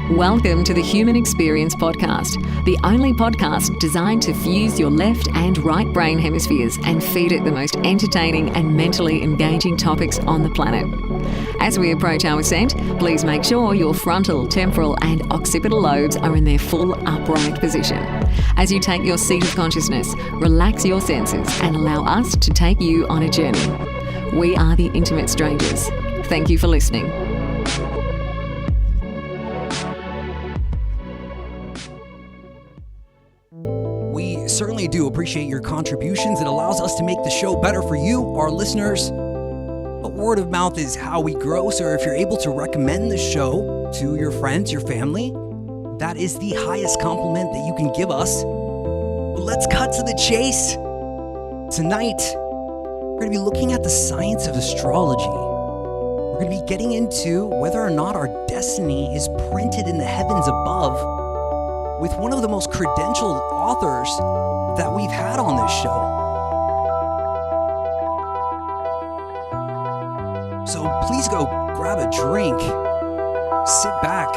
Welcome to the Human Experience Podcast, the only podcast designed to fuse your left and right brain hemispheres and feed it the most entertaining and mentally engaging topics on the planet. As we approach our ascent, please make sure your frontal, temporal and occipital lobes are in their full upright position. As you take your seat of consciousness, relax your senses and allow us to take you on a journey. We are the Intimate Strangers. Thank you for listening. We certainly do appreciate your contributions. It allows us to make the show better for you, our listeners. But word of mouth is how we grow, so if you're able to recommend the show to your friends, your family, that is the highest compliment that you can give us. But let's cut to the chase. Tonight, we're going to be looking at the science of astrology. We're going to be getting into whether or not our destiny is printed in the heavens above with one of the most credentialed authors that we've had on this show. So please go grab a drink, sit back,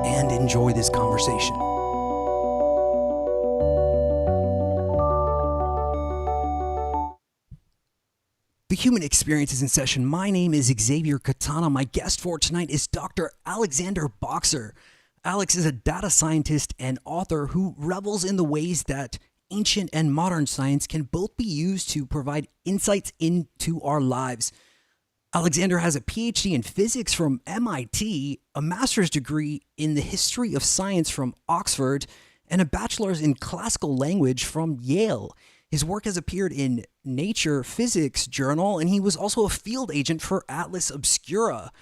and enjoy this conversation. The Human Experience is in session. My name is Xavier Katana. My guest for tonight is Dr. Alexander Boxer. Alex is a data scientist and author who revels in the ways that ancient and modern science can both be used to provide insights into our lives. Alexander has a PhD in physics from MIT, a master's degree in the history of science from Oxford, and a bachelor's in classical language from Yale. His work has appeared in Nature Physics Journal, and he was also a field agent for Atlas Obscura.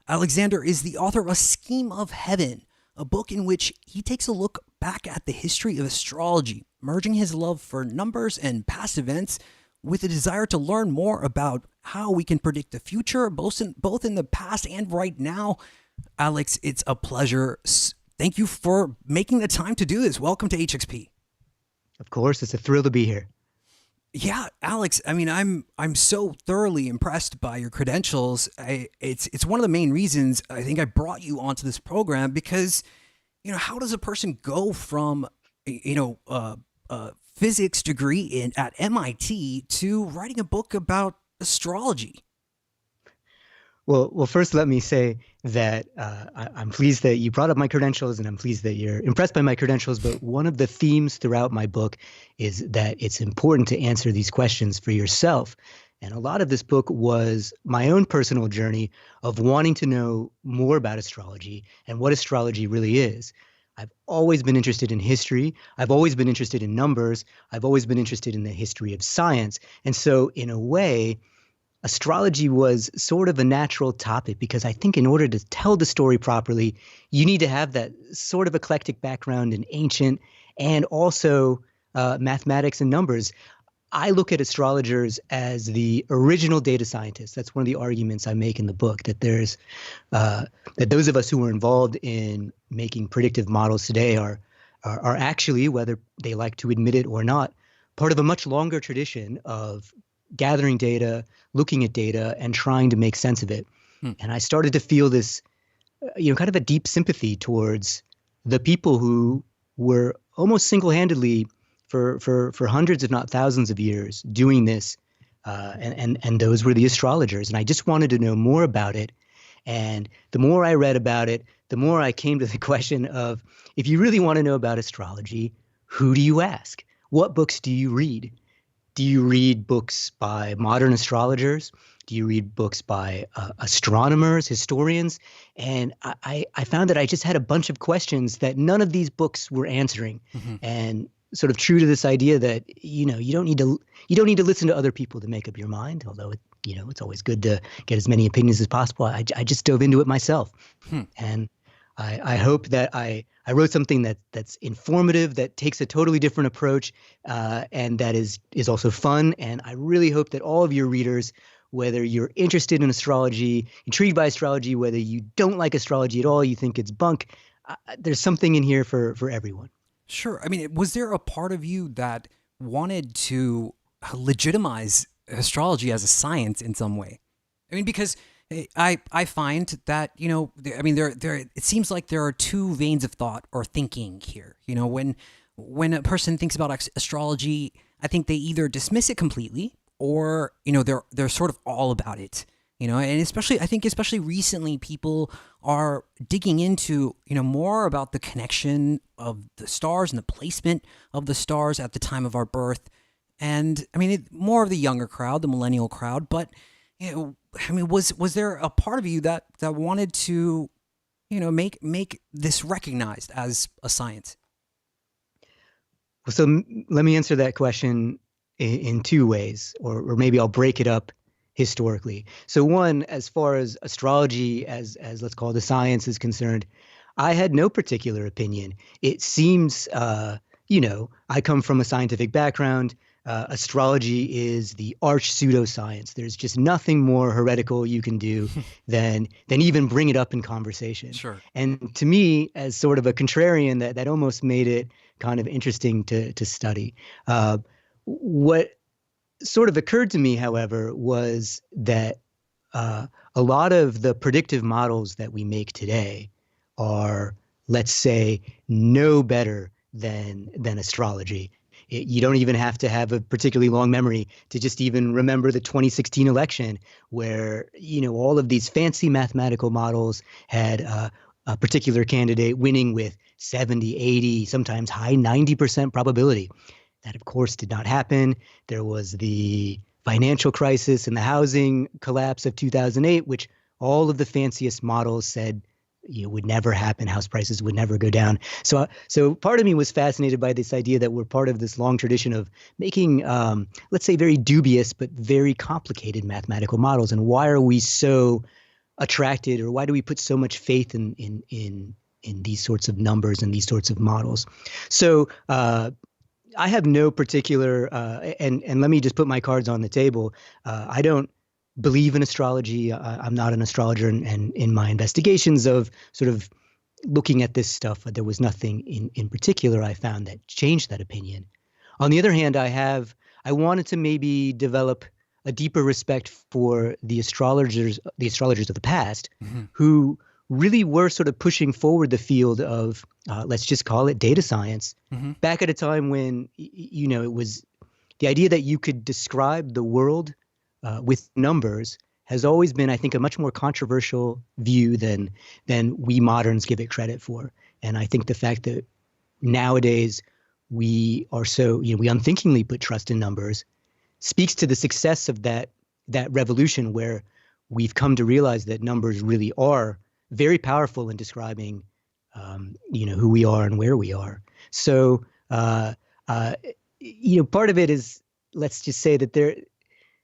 Alexander is the author of A Scheme of Heaven, a book in which he takes a look back at the history of astrology, merging his love for numbers and past events with a desire to learn more about how we can predict the future, both in the past and right now. Alex, it's a pleasure. Thank you for making the time to do this. Welcome to HXP. Of course, it's a thrill to be here. Yeah, Alex, I mean, I'm so thoroughly impressed by your credentials. It's one of the main reasons I think I brought you onto this program because, how does a person go from, a physics degree at MIT to writing a book about astrology? Well, first let me say that I'm pleased that you brought up my credentials, and I'm pleased that you're impressed by my credentials. But one of the themes throughout my book is that it's important to answer these questions for yourself. And a lot of this book was my own personal journey of wanting to know more about astrology and what astrology really is. I've always been interested in history. I've always been interested in numbers. I've always been interested in the history of science. And so in a way, astrology was sort of a natural topic because I think in order to tell the story properly, you need to have that sort of eclectic background in ancient and also mathematics and numbers. I look at astrologers as the original data scientists. That's one of the arguments I make in the book, that there's that those of us who are involved in making predictive models today are actually, whether they like to admit it or not, part of a much longer tradition of gathering data, looking at data, and trying to make sense of it. And I started to feel this, kind of a deep sympathy towards the people who were almost single-handedly for hundreds, if not thousands of years doing this. And those were the astrologers. And I just wanted to know more about it. And the more I read about it, the more I came to the question of, if you really want to know about astrology, who do you ask? What books do you read? Do you read books by modern astrologers? Do you read books by astronomers, historians? And I found that I just had a bunch of questions that none of these books were answering. Mm-hmm. And sort of true to this idea that, you don't need to listen to other people to make up your mind, although it's always good to get as many opinions as possible. I just dove into it myself. And I hope that I wrote something that's informative, that takes a totally different approach, and that is also fun. And I really hope that all of your readers, whether you're interested in astrology, intrigued by astrology, whether you don't like astrology at all, you think it's bunk, there's something in here for everyone. Sure. I mean, was there a part of you that wanted to legitimize astrology as a science in some way? I mean, because I find that, it seems like there are two veins of thought or thinking here. When a person thinks about astrology, I think they either dismiss it completely or, they're sort of all about it. And I think especially recently, people are digging into, more about the connection of the stars and the placement of the stars at the time of our birth. And I mean, more of the younger crowd, the millennial crowd. But, was there a part of you that wanted to, make this recognized as a science? Well, so let me answer that question in two ways, or maybe I'll break it up historically. So one, as far as astrology as let's call it the science is concerned, I had no particular opinion. It seems, I come from a scientific background. Astrology is the arch pseudoscience. There's just nothing more heretical you can do than even bring it up in conversation. Sure. And to me, as sort of a contrarian, that almost made it kind of interesting to study. What sort of occurred to me, however, was that a lot of the predictive models that we make today are, let's say, no better than astrology. You don't even have to have a particularly long memory to just even remember the 2016 election, where all of these fancy mathematical models had a particular candidate winning with 70, 80, sometimes high 90% probability. That, of course, did not happen. There was the financial crisis and the housing collapse of 2008, which all of the fanciest models said would never happen. House prices would never go down. So part of me was fascinated by this idea that we're part of this long tradition of making, let's say, very dubious but very complicated mathematical models. And why are we so attracted, or why do we put so much faith in these sorts of numbers and these sorts of models? So I have no particular, and let me just put my cards on the table. I don't believe in astrology. I'm not an astrologer, and in my investigations of sort of looking at this stuff, there was nothing in particular I found that changed that opinion. On the other hand, I wanted to maybe develop a deeper respect for the astrologers of the past, who really were sort of pushing forward the field of, let's just call it data science, back at a time when, it was the idea that you could describe the world with numbers has always been, I think, a much more controversial view than we moderns give it credit for. And I think the fact that nowadays we are so, we unthinkingly put trust in numbers speaks to the success of that revolution, where we've come to realize that numbers really are very powerful in describing, who we are and where we are. So, part of it is, let's just say that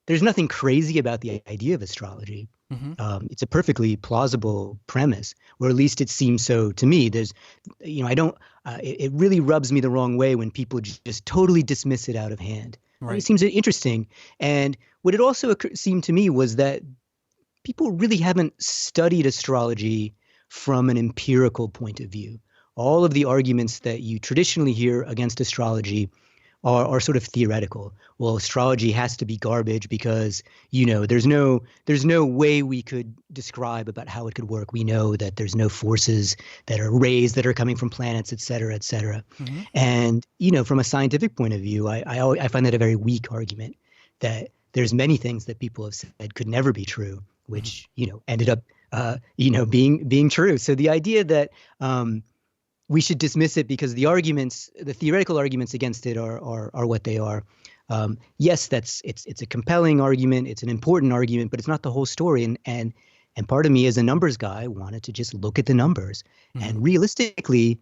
there's nothing crazy about the idea of astrology. It's a perfectly plausible premise, or at least it seems so to me. There's, it really rubs me the wrong way when people just totally dismiss it out of hand. Right. It seems interesting. And what it also seemed to me was that people really haven't studied astrology from an empirical point of view. All of the arguments that you traditionally hear against astrology are sort of theoretical. Well, astrology has to be garbage because, there's no way we could describe about how it could work. We know that there's no forces that are rays that are coming from planets, et cetera, et cetera. And, from a scientific point of view, I find that a very weak argument, that there's many things that people have said could never be true, which, ended up, being true. So the idea that we should dismiss it because the theoretical arguments against it are what they are. Yes, it's a compelling argument. It's an important argument, but it's not the whole story. And part of me as a numbers guy wanted to just look at the numbers. And realistically,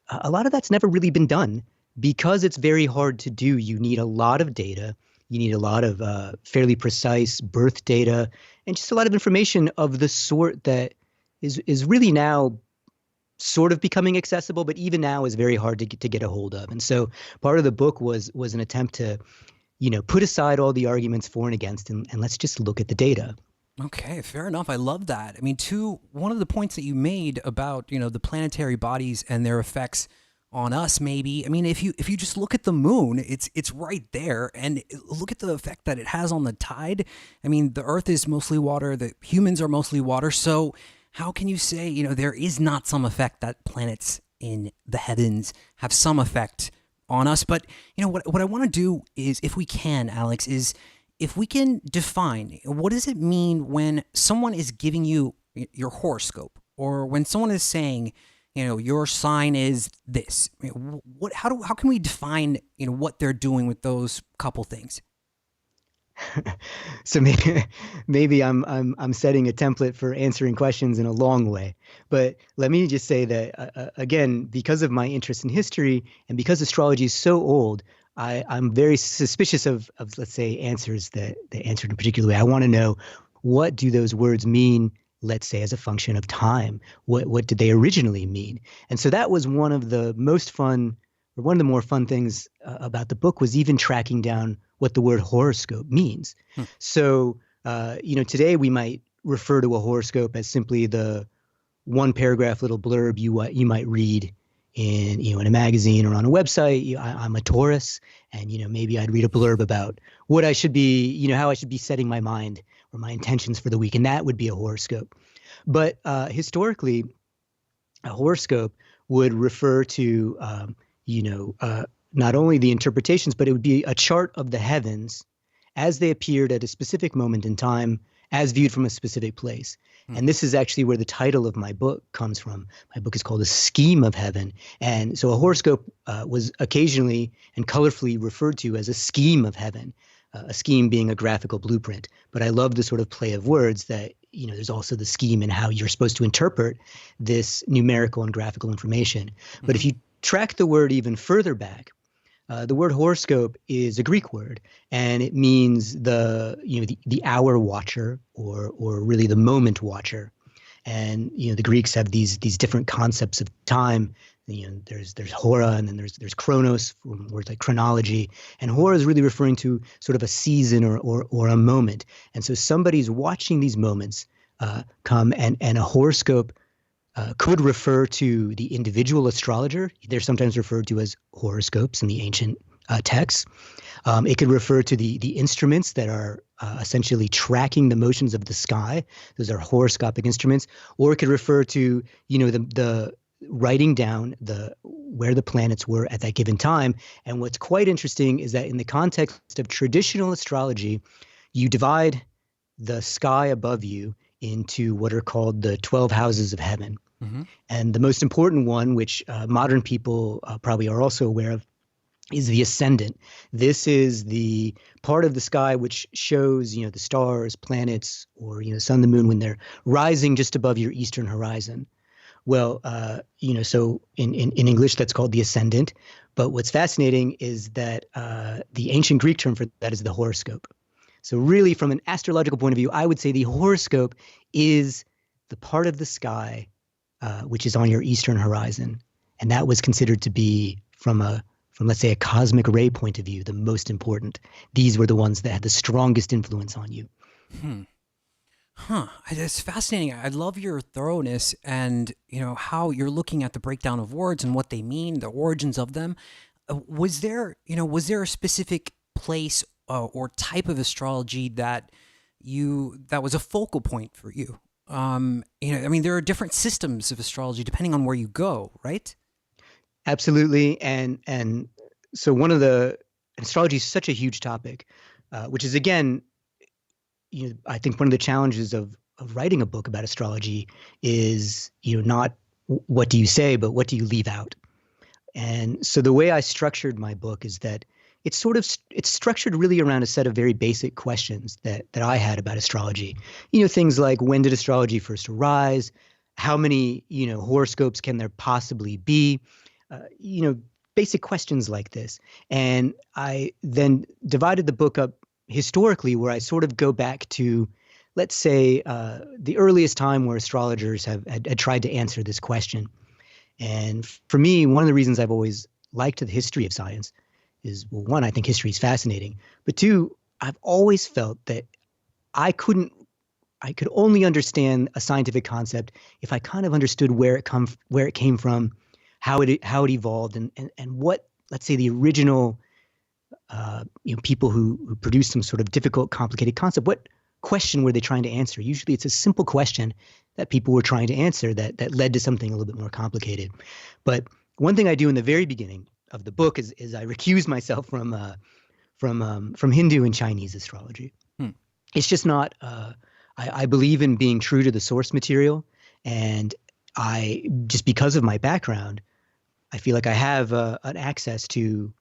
a lot of that's never really been done. because it's very hard to do, you need a lot of data. You need a lot of fairly precise birth data and just a lot of information of the sort that is really now sort of becoming accessible, but even now is very hard to get a hold of. And so part of the book was an attempt to, put aside all the arguments for and against, and let's just look at the data. Okay, fair enough. I love that. I mean, one of the points that you made about, the planetary bodies and their effects on us, maybe. I mean, if you just look at the moon, it's right there, and look at the effect that it has on the tide. I mean, the Earth is mostly water, the humans are mostly water, so how can you say, there is not some effect that planets in the heavens have some effect on us? But, what I want to do is, if we can, Alex, is if we can define, what does it mean when someone is giving you your horoscope, or when someone is saying, your sign is this? How can we define, what they're doing with those couple things? So maybe I'm setting a template for answering questions in a long way. But let me just say that again, because of my interest in history and because astrology is so old, I'm very suspicious of let's say answers that answered in a particular way. I want to know, what do those words mean, let's say, as a function of time? What did they originally mean? And so that was one of the more fun things about the book, was even tracking down what the word horoscope means. So, today we might refer to a horoscope as simply the one paragraph little blurb you might read in a magazine or on a website. I'm a Taurus, and maybe I'd read a blurb about what I should be, how I should be setting my mind or my intentions for the week, and that would be a horoscope. But historically, a horoscope would refer to not only the interpretations, but it would be a chart of the heavens as they appeared at a specific moment in time, as viewed from a specific place. And this is actually where the title of my book comes from. My book is called A Scheme of Heaven. And so a horoscope was occasionally and colorfully referred to as a scheme of heaven, a scheme being a graphical blueprint. But I love the sort of play of words that, there's also the scheme in how you're supposed to interpret this numerical and graphical information. But if you track the word even further back, the word horoscope is a Greek word, and it means the hour watcher, or really the moment watcher. And the Greeks have these different concepts of time. There's hora, and then there's chronos, from words like chronology. And hora is really referring to sort of a season or a moment. And so somebody's watching these moments come, and a horoscope could refer to the individual astrologer. They're sometimes referred to as horoscopes in the ancient texts. It could refer to the instruments that are essentially tracking the motions of the sky. Those are horoscopic instruments. Or it could refer to, the writing down where the planets were at that given time. And what's quite interesting is that in the context of traditional astrology, you divide the sky above you into what are called the 12 houses of heaven. And the most important one, which modern people probably are also aware of, is the ascendant. This is the part of the sky which shows, the stars, planets, or, sun, the moon, when they're rising just above your eastern horizon. Well, so in English, that's called the ascendant. But what's fascinating is that the ancient Greek term for that is the horoscope. So really, from an astrological point of view, I would say the horoscope is the part of the sky which is on your eastern horizon. And that was considered to be, from let's say a cosmic ray point of view, the most important. These were the ones that had the strongest influence on you. It's fascinating. I love your thoroughness and, how you're looking at the breakdown of words and what they mean, the origins of them. Was there a specific place or type of astrology that was a focal point for you? There are different systems of astrology depending on where you go, right? Absolutely. And so astrology is such a huge topic, which is, again, I think one of the challenges of writing a book about astrology is, not what do you say, but what do you leave out? And so the way I structured my book is that it's structured really around a set of very basic questions that I had about astrology. Things like, when did astrology first arise? How many, horoscopes can there possibly be? basic questions like this. And I then divided the book up historically, where I sort of go back to, let's say, the earliest time where astrologers had tried to answer this question. And for me, one of the reasons I've always liked the history of science is, well, one, I think history is fascinating, but two, I've always felt that I could only understand a scientific concept if I kind of understood where it came from, how it evolved, and what, let's say, the original people who produced some sort of difficult, complicated concept, what question were they trying to answer? Usually it's a simple question that people were trying to answer that led to something a little bit more complicated. But one thing I do in the very beginning of the book is I recuse myself from Hindu and Chinese astrology. It's just not, I believe in being true to the source material. And just because of my background, I feel like I have an access to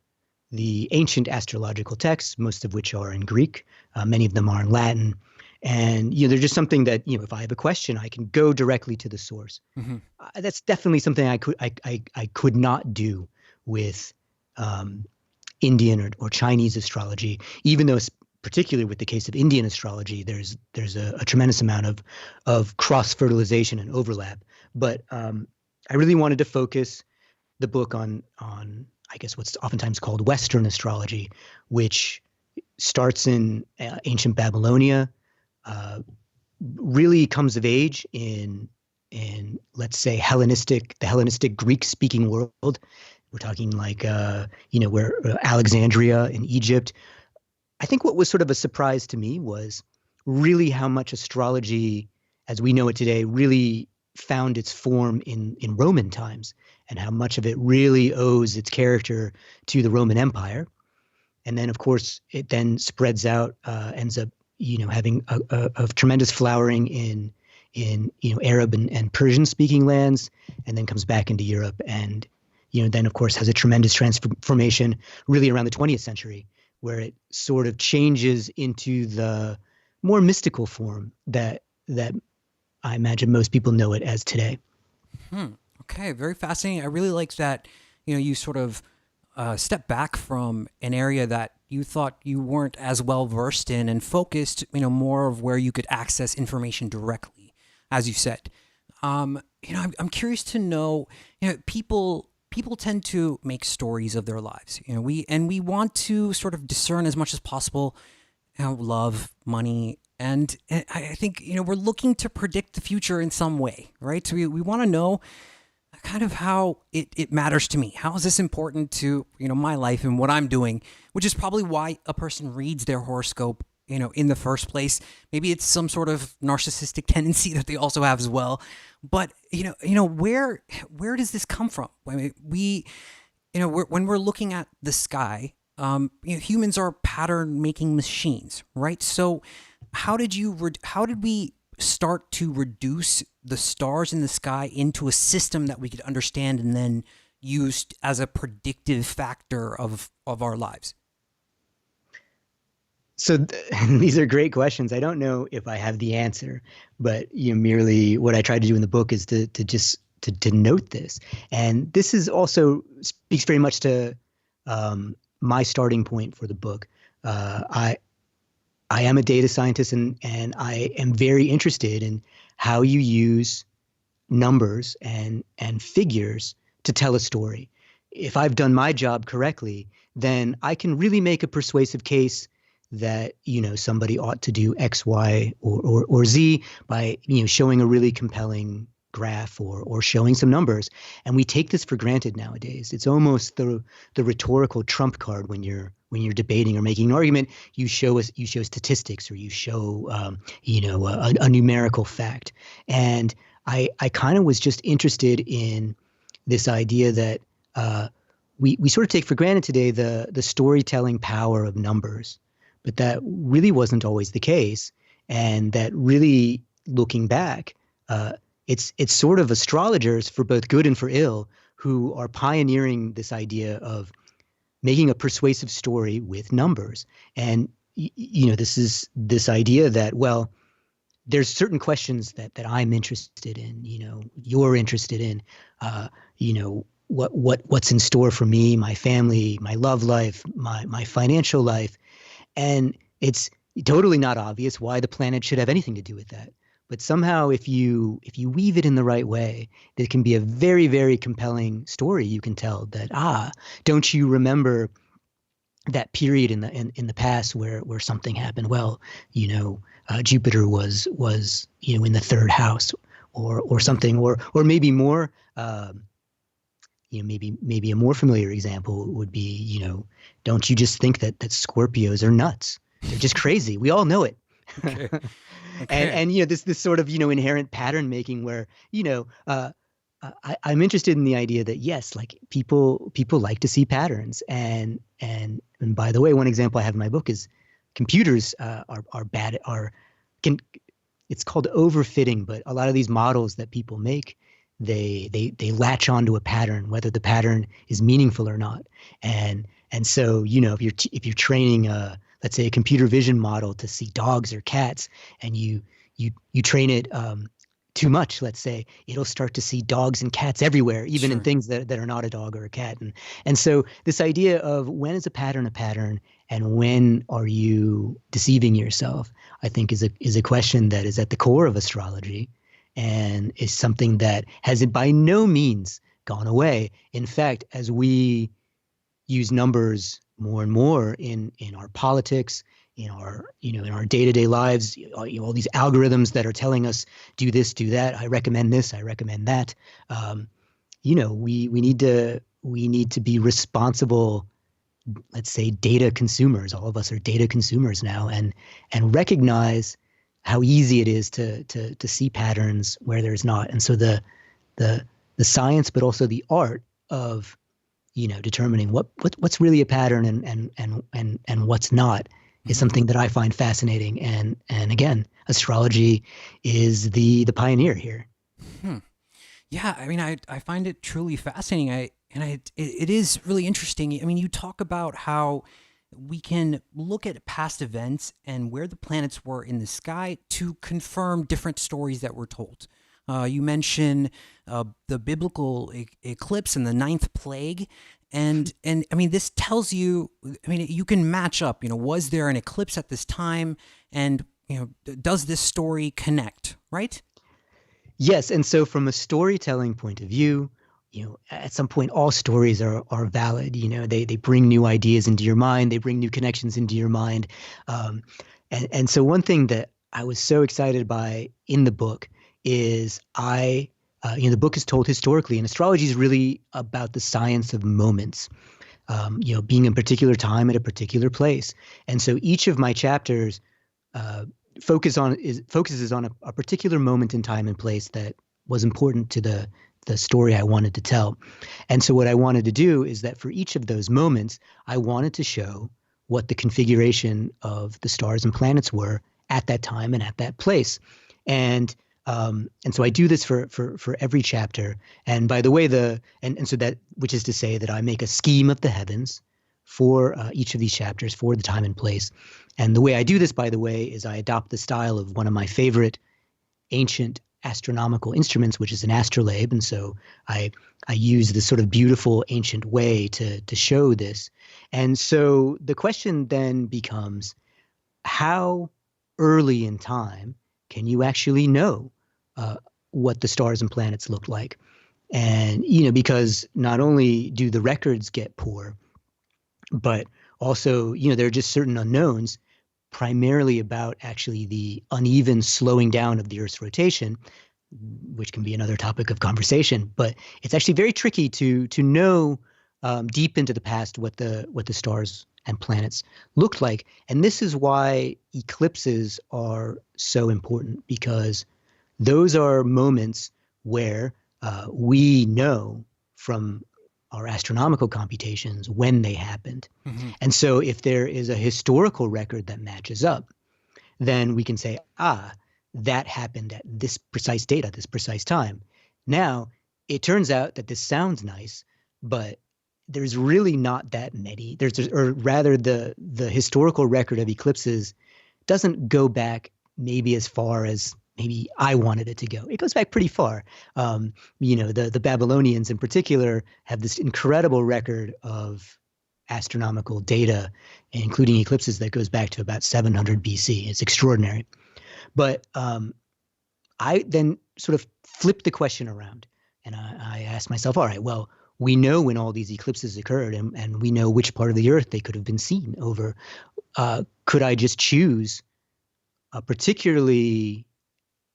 the ancient astrological texts, most of which are in Greek. Many of them are in Latin. And, they're just something that, if I have a question, I can go directly to the source. Mm-hmm. That's definitely something I could not do with Indian or Chinese astrology, even though, particularly with the case of Indian astrology, there's a tremendous amount of cross-fertilization and overlap. But I really wanted to focus the book on I guess what's oftentimes called Western astrology, which starts in ancient Babylonia, really comes of age in let's say the Hellenistic Greek-speaking world. We're talking like where Alexandria in Egypt. I think what was sort of a surprise to me was really how much astrology, as we know it today, really found its form in Roman times, and how much of it really owes its character to the Roman Empire. And then, of course, it then spreads out, ends up, having a tremendous flowering in Arab and Persian-speaking lands, and then comes back into Europe, and then, of course, has a tremendous transformation really around the 20th century, where it sort of changes into the more mystical form that I imagine most people know it as today. Okay, very fascinating. I really like that, you sort of step back from an area that you thought you weren't as well versed in and focused, more of where you could access information directly, as you said. I'm curious to know, people tend to make stories of their lives. We want to sort of discern as much as possible, love, money, and I think we're looking to predict the future in some way, right? So we want to know kind of how it matters to me. How is this important to my life and what I'm doing? Which is probably why a person reads their horoscope, in the first place. Maybe it's some sort of narcissistic tendency that they also have as well. But where does this come from? I mean, when we're looking at the sky, humans are pattern-making machines, right? So how did we start to reduce the stars in the sky into a system that we could understand and then use as a predictive factor of our lives? So these are great questions. I don't know if I have the answer, but merely what I tried to do in the book is to just note this. And this is also speaks very much to my starting point for the book. I am a data scientist, and I am very interested in how you use numbers and figures to tell a story. If I've done my job correctly, then I can really make a persuasive case that somebody ought to do X, Y, or Z by showing a really compelling graph or showing some numbers. And we take this for granted nowadays. It's almost the rhetorical trump card when you're debating or making an argument. You show statistics, or you show a numerical fact. And I kind of was just interested in this idea that we sort of take for granted today the storytelling power of numbers, but that really wasn't always the case. And that really, looking back, it's sort of astrologers, for both good and for ill, who are pioneering this idea of making a persuasive story with numbers. And this is this idea that, well, there's certain questions that I'm interested in, you're interested in, what's in store for me, my family, my love life, my financial life. And it's totally not obvious why the planet should have anything to do with that. But somehow, if you weave it in the right way, there can be a very, very compelling story you can tell. That don't you remember that period in the past where something happened? Well, Jupiter was in the third house, or something, or maybe more. Maybe a more familiar example would be, don't you just think that Scorpios are nuts? They're just crazy. We all know it. Okay. And this sort of inherent pattern making where I'm interested in the idea that yes, like people like to see patterns, and by the way, one example I have in my book is computers are bad it's called overfitting, but a lot of these models that people make, they latch onto a pattern, whether the pattern is meaningful or not. And so, if you're training let's say a computer vision model to see dogs or cats, and you train it too much, let's say, it'll start to see dogs and cats everywhere, even in things that are not a dog or a cat. And so this idea of when is a pattern and when are you deceiving yourself, I think is a question that is at the core of astrology, and is something that has by no means gone away. In fact, as we use numbers more and more in our politics, in our day-to-day lives, all these algorithms that are telling us do this, do that. I recommend this, I recommend that. We need to be responsible, let's say, data consumers. All of us are data consumers now, and recognize how easy it is to see patterns where there's not. And so the science, but also the art of determining what's really a pattern and what's not is something that I find fascinating. And again, astrology is the pioneer here. Yeah, I mean, I find it truly fascinating. It is really interesting. I mean, you talk about how we can look at past events and where the planets were in the sky to confirm different stories that were told. You mention the biblical eclipse and the ninth plague. And I mean, this tells you, I mean, you can match up, was there an eclipse at this time? And, does this story connect, right? Yes. And so from a storytelling point of view, at some point, all stories are valid. They bring new ideas into your mind. They bring new connections into your mind. And so one thing that I was so excited by in the book is the book is told historically, and astrology is really about the science of moments, being in a particular time at a particular place. And so each of my chapters focuses on a particular moment in time and place that was important to the story I wanted to tell. And so what I wanted to do is that for each of those moments, I wanted to show what the configuration of the stars and planets were at that time and at that place. And so I do this for every chapter. And by the way, so that, which is to say that I make a scheme of the heavens for each of these chapters for the time and place. And the way I do this, by the way, is I adopt the style of one of my favorite ancient astronomical instruments, which is an astrolabe. And so I use this sort of beautiful ancient way to show this. And so the question then becomes, how early in time can you actually know what the stars and planets look like? And, because not only do the records get poor, but also, there are just certain unknowns, primarily about actually the uneven slowing down of the Earth's rotation, which can be another topic of conversation. But it's actually very tricky to know deep into the past what the stars and planets looked like. And this is why eclipses are so important, because those are moments where we know from our astronomical computations when they happened. Mm-hmm. And so if there is a historical record that matches up, then we can say, that happened at this precise date, at this precise time. Now, it turns out that this sounds nice, but there's really not that many. Or rather, the historical record of eclipses doesn't go back maybe as far as maybe I wanted it to go. It goes back pretty far. The Babylonians in particular have this incredible record of astronomical data, including eclipses, that goes back to about 700 BC. It's extraordinary. But I then sort of flipped the question around, and I asked myself, all right, well, we know when all these eclipses occurred, and we know which part of the Earth they could have been seen over. Could I just choose a particularly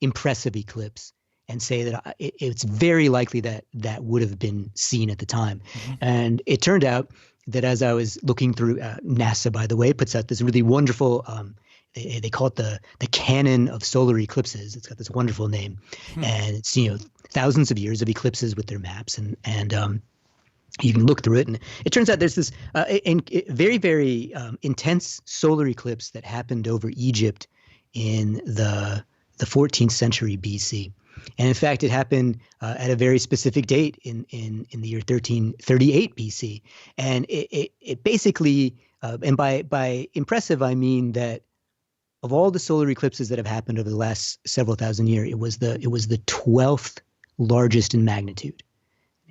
impressive eclipse and say that it's very likely that that would have been seen at the time? Mm-hmm. And it turned out that as I was looking through, NASA, by the way, puts out this really wonderful, they call it the canon of solar eclipses. It's got this wonderful name. Mm-hmm. And it's, thousands of years of eclipses with their maps, and you can look through it, and it turns out there's this very, very intense solar eclipse that happened over Egypt in the 14th century BC. And in fact, it happened at a very specific date in the year 1338 BC. And it basically, and by impressive, I mean that of all the solar eclipses that have happened over the last several thousand years, it was the 12th largest in magnitude.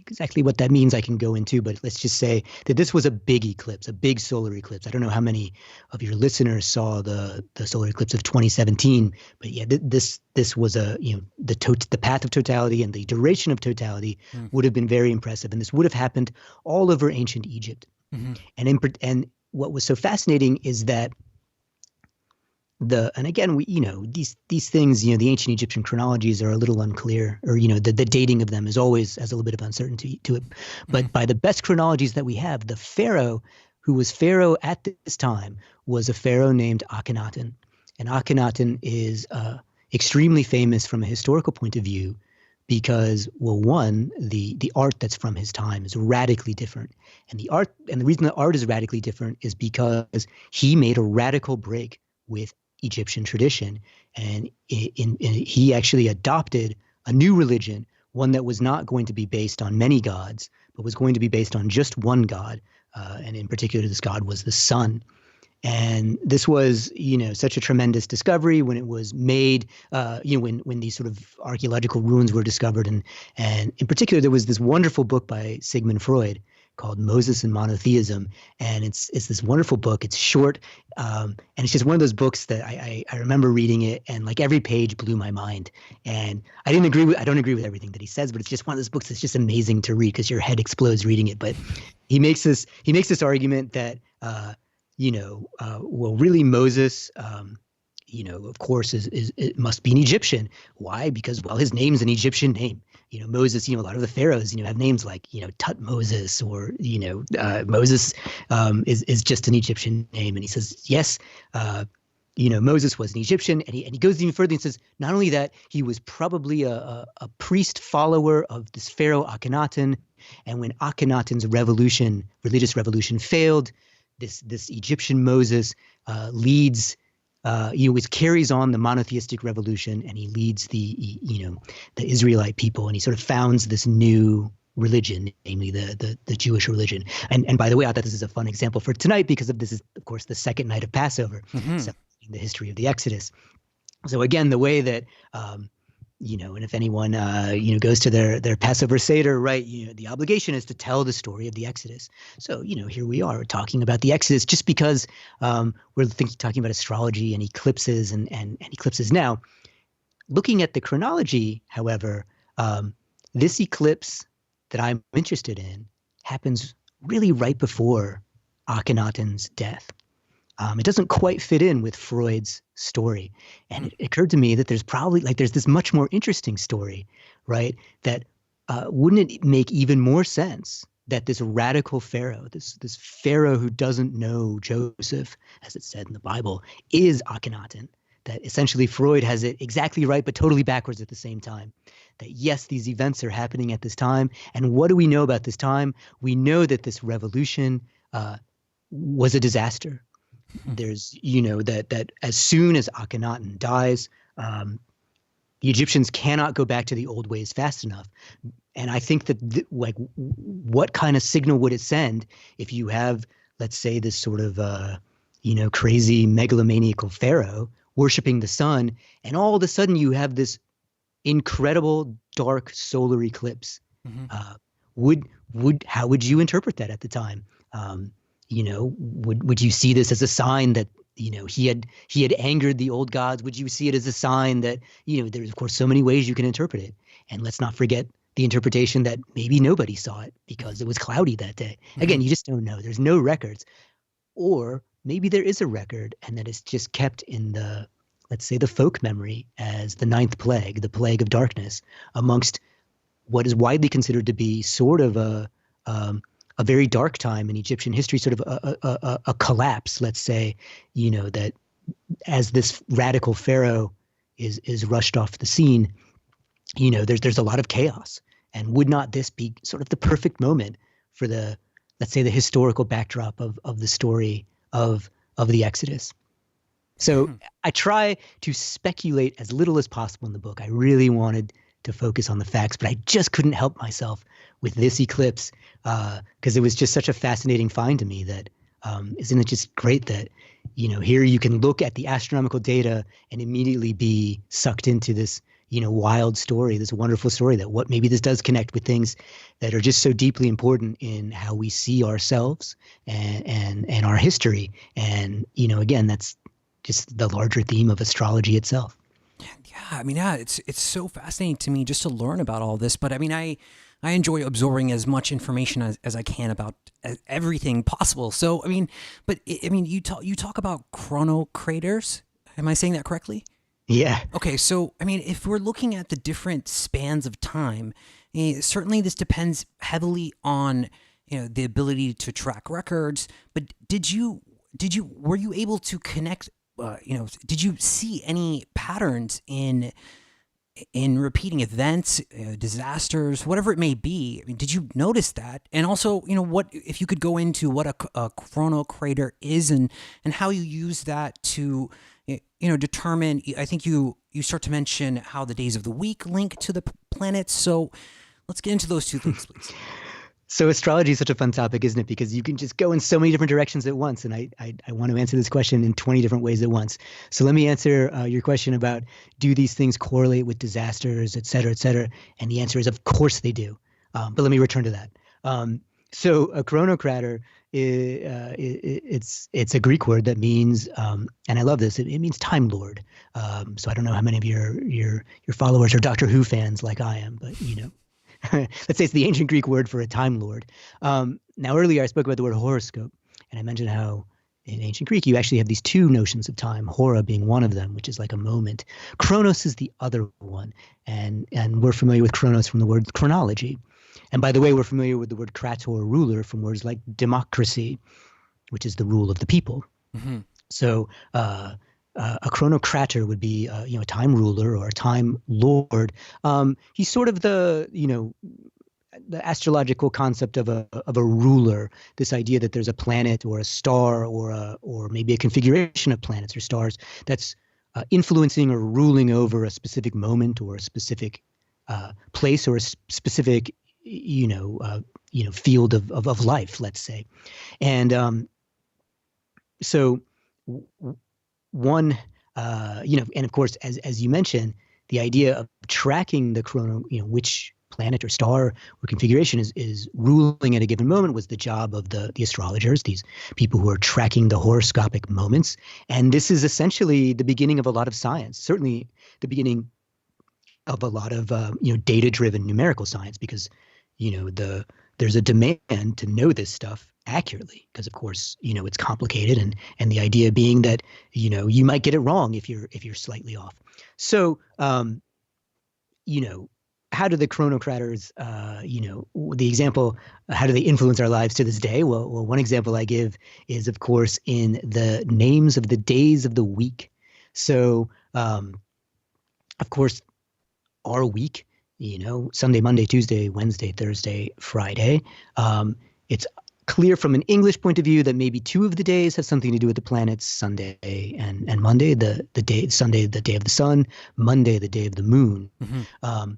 Exactly what that means I can go into, but let's just say that this was a big eclipse, a big solar eclipse. I don't know how many of your listeners saw the solar eclipse of 2017, but yeah, this was the path of totality and the duration of totality would have been very impressive, and this would have happened all over ancient Egypt. Mm-hmm. And what was so fascinating is that and again, these things, the ancient Egyptian chronologies are a little unclear, or, the dating of them always has a little bit of uncertainty to it. But by the best chronologies that we have, the pharaoh who was pharaoh at this time was a pharaoh named Akhenaten. And Akhenaten is extremely famous from a historical point of view because, well, one, the art that's from his time is radically different. And the reason the art is radically different is because he made a radical break with Egyptian tradition, and he actually adopted a new religion, one that was not going to be based on many gods, but was going to be based on just one god, and in particular, this god was the sun. And this was, such a tremendous discovery when it was made, when these sort of archaeological ruins were discovered, and in particular, there was this wonderful book by Sigmund Freud called Moses and Monotheism. And it's this wonderful book. It's short. And it's just one of those books that I remember reading it, and like every page blew my mind. And I don't agree with everything that he says, but it's just one of those books that's just amazing to read because your head explodes reading it. But he makes this argument that, well, really Moses, of course, it must be an Egyptian. Why? Because, well, his name's an Egyptian name. Moses, a lot of the pharaohs, have names like, Tutmosis, or, Moses is just an Egyptian name. And he says, yes, Moses was an Egyptian. And he goes even further and says, not only that, he was probably a priest follower of this pharaoh Akhenaten. And when Akhenaten's religious revolution failed, this Egyptian Moses carries on the monotheistic revolution, and he leads the Israelite people, and he sort of founds this new religion, namely the Jewish religion. And by the way, I thought this is a fun example for tonight because this is, of course, the second night of Passover, so the history of the Exodus. So again, the way that and if anyone goes to their Passover Seder, right, the obligation is to tell the story of the Exodus. So here we are talking about the Exodus just because we're talking about astrology and eclipses and eclipses. Now, looking at the chronology, however, this eclipse that I'm interested in happens really right before Akhenaten's death. It doesn't quite fit in with Freud's story. And it occurred to me that there's this much more interesting story, right? That wouldn't it make even more sense that this radical pharaoh, this pharaoh who doesn't know Joseph, as it's said in the Bible, is Akhenaten? That essentially Freud has it exactly right, but totally backwards at the same time. That yes, these events are happening at this time. And what do we know about this time? We know that this revolution was a disaster. There's, that as soon as Akhenaten dies, the Egyptians cannot go back to the old ways fast enough. And I think that, what kind of signal would it send if you have, let's say, this sort of, crazy megalomaniacal pharaoh worshiping the sun, and all of a sudden you have this incredible dark solar eclipse. How would you interpret that at the time? Would you see this as a sign that he had angered the old gods? Would you see it as a sign that there's of course so many ways you can interpret it, and let's not forget the interpretation that maybe nobody saw it because it was cloudy that day. Again, you just don't know. There's no records, or maybe there is a record and that it's just kept in the, let's say, the folk memory as the ninth plague, the plague of darkness, amongst what is widely considered to be sort of a very dark time in Egyptian history, sort of a collapse, let's say, that as this radical pharaoh is rushed off the scene, there's a lot of chaos. And would not this be sort of the perfect moment for let's say, the historical backdrop of the story of the Exodus? So I try to speculate as little as possible in the book. I really wanted to focus on the facts, but I just couldn't help myself with this eclipse because it was just such a fascinating find to me that isn't it just great that, here you can look at the astronomical data and immediately be sucked into this, wild story, this wonderful story that maybe this does connect with things that are just so deeply important in how we see ourselves and our history. And, again, that's just the larger theme of astrology itself. Yeah, it's so fascinating to me just to learn about all this. But I enjoy absorbing as much information as I can about everything possible. So, you talk about chrono craters. Am I saying that correctly? Yeah. Okay, so, if we're looking at the different spans of time, certainly this depends heavily on, the ability to track records. But were you able to connect, did you see any patterns in repeating events, disasters, whatever it may be? Did you notice that? And also, what if you could go into what a chrono crater is and how you use that to determine, I think you start to mention how the days of the week link to the planets. So let's get into those two things, please. So astrology is such a fun topic, isn't it? Because you can just go in so many different directions at once. And I want to answer this question in 20 different ways at once. So let me answer your question about, do these things correlate with disasters, et cetera, et cetera? And the answer is, of course they do. But let me return to that. So a Chrono Crowder, it's a Greek word that means, and I love this, it means Time Lord. So I don't know how many of your followers are Doctor Who fans like I am, but let's say it's the ancient Greek word for a Time Lord. Now earlier I spoke about the word horoscope, and I mentioned how in ancient Greek you actually have these two notions of time, hora being one of them, which is like a moment. Chronos is the other one, and we're familiar with chronos from the word chronology. And by the way, we're familiar with the word krator, ruler, from words like democracy, which is the rule of the people. Mm-hmm. So a chronocrator would be a time ruler or a time lord. He's sort of the astrological concept of a ruler. This idea that there's a planet or a star or maybe a configuration of planets or stars that's influencing or ruling over a specific moment or a specific place or a specific field of life, let's say. And so one, and of course, as you mentioned, the idea of tracking the chrono, which planet or star or configuration is ruling at a given moment was the job of the astrologers, these people who are tracking the horoscopic moments. And this is essentially the beginning of a lot of science, certainly the beginning of a lot of, data-driven numerical science, because there's a demand to know this stuff accurately, because of course, it's complicated, and the idea being that, you might get it wrong if you're slightly off. So, how do the chrono craters, the example, how do they influence our lives to this day? Well, one example I give is, of course, in the names of the days of the week. So, of course, our week, Sunday, Monday, Tuesday, Wednesday, Thursday, Friday. It's clear from an English point of view that maybe two of the days have something to do with the planets, Sunday and Monday, the day, Sunday, the day of the sun, Monday, the day of the moon. Mm-hmm.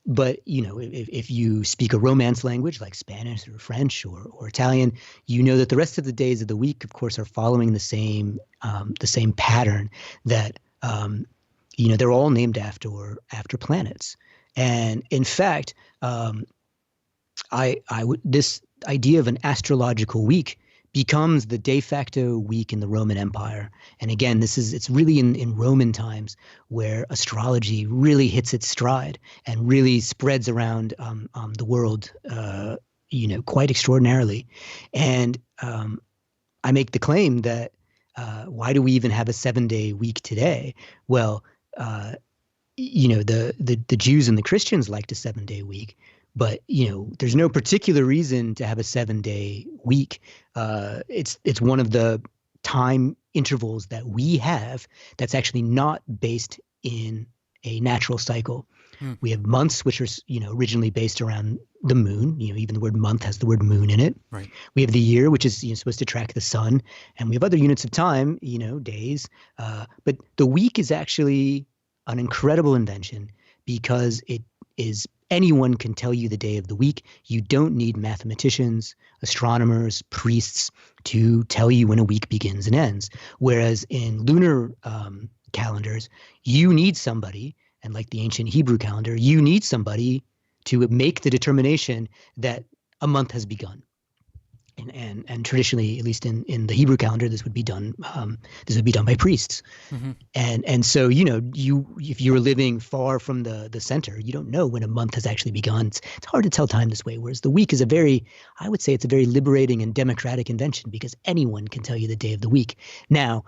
But, if you speak a Romance language like Spanish or French or Italian, that the rest of the days of the week, of course, are following the same pattern that they're all named after planets. And in fact, this idea of an astrological week becomes the de facto week in the Roman Empire. And again, it's really in Roman times where astrology really hits its stride and really spreads around the world, quite extraordinarily. And I make the claim that why do we even have a 7-day week today? Well, the Jews and the Christians liked a 7-day week. But, there's no particular reason to have a 7-day week. It's one of the time intervals that we have that's actually not based in a natural cycle. We have months, which are, originally based around the moon. Even the word month has the word moon in it. Right. We have the year, which is supposed to track the sun. And we have other units of time, days. But the week is actually an incredible invention because it is anyone can tell you the day of the week. You don't need mathematicians, astronomers, priests to tell you when a week begins and ends. Whereas in lunar calendars, you need somebody, and like the ancient Hebrew calendar, you need somebody to make the determination that a month has begun. And traditionally, at least in the Hebrew calendar, this would be done by priests. Mm-hmm. And so if you were living far from the center, you don't know when a month has actually begun. It's hard to tell time this way. Whereas the week is I would say it's a very liberating and democratic invention because anyone can tell you the day of the week. Now,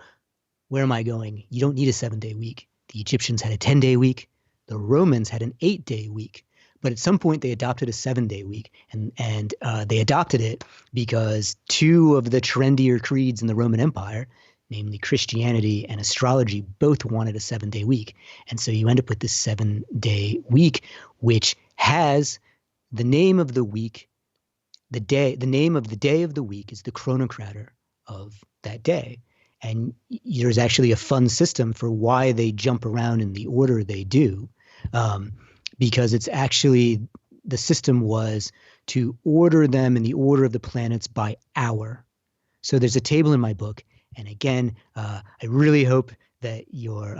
where am I going? You don't need a 7-day week. The Egyptians had a 10-day week. The Romans had an 8-day week. But at some point, they adopted a 7-day week, and they adopted it because two of the trendier creeds in the Roman Empire, namely Christianity and astrology, both wanted a 7-day week. And so you end up with this 7-day week, which has the name of the week, the name of the day of the week is the Chrono Crowder of that day. And there's actually a fun system for why they jump around in the order they do. Because it's actually, the system was to order them in the order of the planets by hour. So there's a table in my book. And again, I really hope that your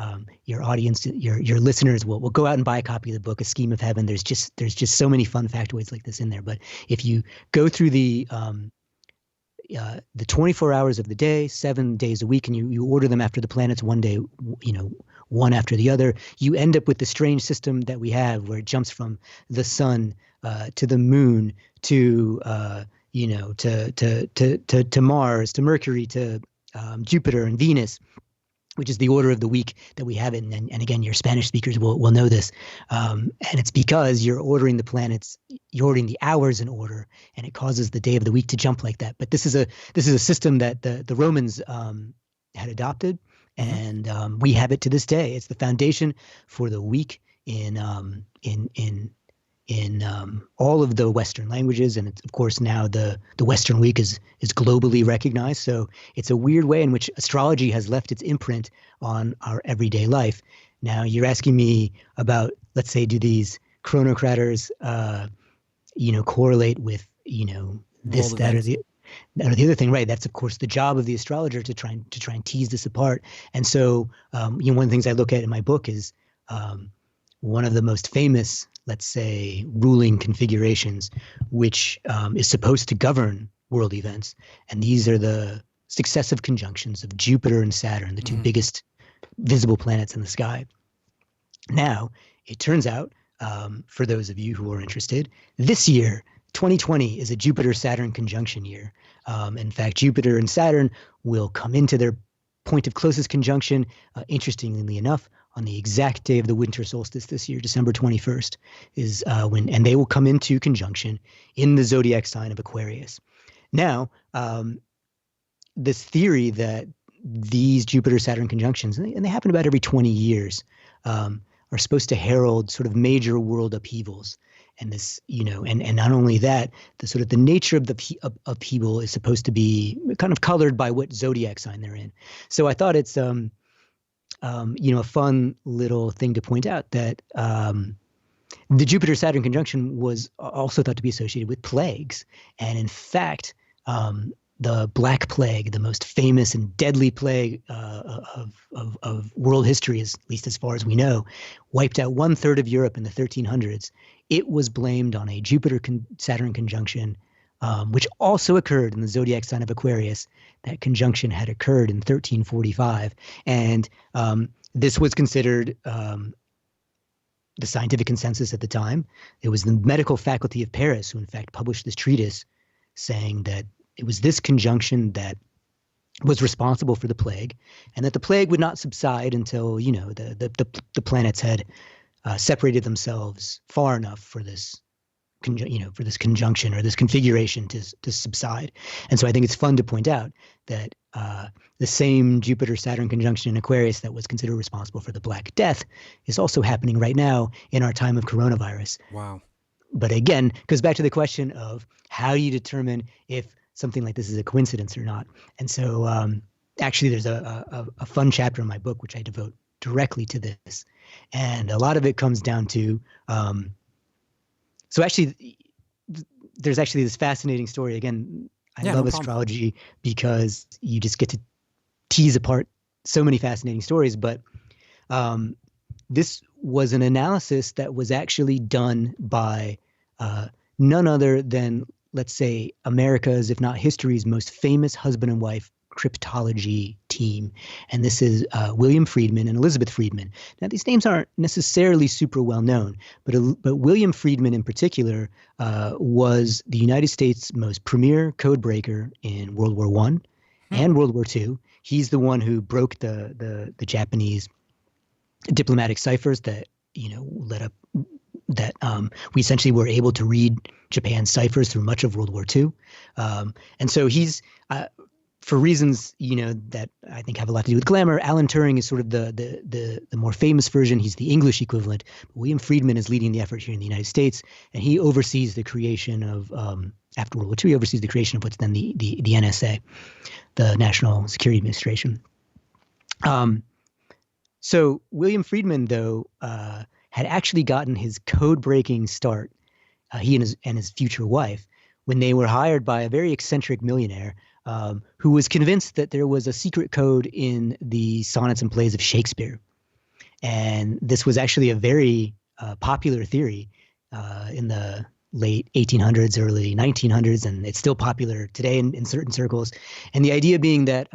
audience, your listeners will go out and buy a copy of the book, A Scheme of Heaven. There's just so many fun factoids like this in there. But if you go through the 24 hours of the day, 7 days a week, and you order them after the planets one day, one after the other, you end up with the strange system that we have where it jumps from the sun to the moon to Mars, to Mercury, to Jupiter and Venus, which is the order of the week that we have it. And again, your Spanish speakers will know this. And it's because you're ordering the planets, you're ordering the hours in order, and it causes the day of the week to jump like that. But this is a system that the Romans had adopted, and we have it to this day. It's the foundation for the week in all of the Western languages, and it's, of course, now the Western week is globally recognized. So it's a weird way in which astrology has left its imprint on our everyday life. Now you're asking me about, let's say, do these Chrono Crowders, correlate with this, that, or the other thing, right? That's of course the job of the astrologer to try and tease this apart. And so, one of the things I look at in my book is one of the most famous, let's say, ruling configurations, which is supposed to govern world events. And these are the successive conjunctions of Jupiter and Saturn, the two biggest visible planets in the sky. Now, it turns out, for those of you who are interested, this year, 2020, is a Jupiter-Saturn conjunction year. In fact, Jupiter and Saturn will come into their point of closest conjunction, interestingly enough, on the exact day of the winter solstice this year, December 21st, is and they will come into conjunction in the zodiac sign of Aquarius. Now, this theory that these Jupiter-Saturn conjunctions, and they happen about every 20 years, are supposed to herald sort of major world upheavals. And this, and not only that, the nature of the upheaval is supposed to be kind of colored by what zodiac sign they're in. So I thought it's a fun little thing to point out that the Jupiter-Saturn conjunction was also thought to be associated with plagues. And in fact, the Black Plague, the most famous and deadly plague of world history, at least as far as we know, wiped out 1/3 of Europe in the 1300s. It was blamed on a Jupiter-Saturn conjunction, which also occurred in the zodiac sign of Aquarius. That conjunction had occurred in 1345, and this was considered the scientific consensus at the time. It was the medical faculty of Paris who, in fact, published this treatise saying that it was this conjunction that was responsible for the plague, and that the plague would not subside until, the planets had separated themselves far enough for this, for this conjunction or this configuration to subside. And so I think it's fun to point out that the same Jupiter-Saturn conjunction in Aquarius that was considered responsible for the Black Death is also happening right now in our time of coronavirus. Wow. But again, goes back to the question of how do you determine if something like this is a coincidence or not. And so actually there's a fun chapter in my book which I devote directly to this. And a lot of it comes down to, so actually there's actually this fascinating story. Again, I love astrology because you just get to tease apart so many fascinating stories. But this was an analysis that was actually done by none other than, let's say, America's, if not history's, most famous husband and wife cryptology team. And this is William Friedman and Elizabeth Friedman. Now, these names aren't necessarily super well known, but William Friedman in particular was the United States' most premier code breaker in World War I and World War II. He's the one who broke the Japanese diplomatic ciphers that, led up that we essentially were able to read Japan's ciphers through much of World War II. And so he's, for reasons, that I think have a lot to do with glamour, Alan Turing is sort of the more famous version. He's the English equivalent. But William Friedman is leading the effort here in the United States, and he oversees the creation of, after World War II, he oversees the creation of what's then the NSA, the National Security Administration. So William Friedman, though, had actually gotten his code-breaking start, he and his future wife, when they were hired by a very eccentric millionaire who was convinced that there was a secret code in the sonnets and plays of Shakespeare. And this was actually a very popular theory in the late 1800s, early 1900s, and it's still popular today in certain circles. And the idea being that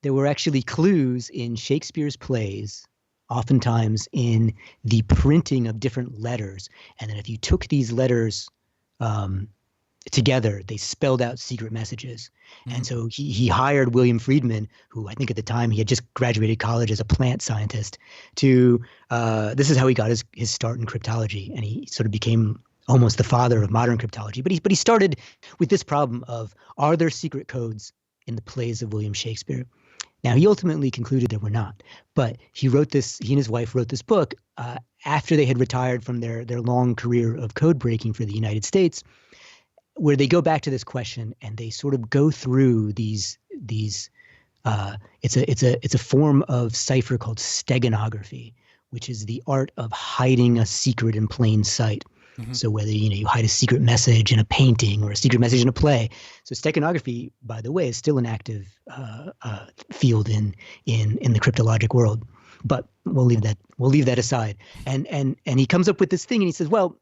there were actually clues in Shakespeare's plays, oftentimes in the printing of different letters. And then if you took these letters together, they spelled out secret messages. Mm-hmm. And so he hired William Friedman, who I think at the time he had just graduated college as a plant scientist, to this is how he got his start in cryptology. And he sort of became almost the father of modern cryptology. But he started with this problem of, are there secret codes in the plays of William Shakespeare? Now, he ultimately concluded there were not, but he and his wife wrote this book after they had retired from their long career of code breaking for the United States, where they go back to this question and they sort of go through these it's a form of cipher called steganography, which is the art of hiding a secret in plain sight. Mm-hmm. So whether you hide a secret message in a painting or a secret message in a play. So steganography, by the way, is still an active field in the cryptologic world. But we'll leave that aside. And he comes up with this thing and he says, well,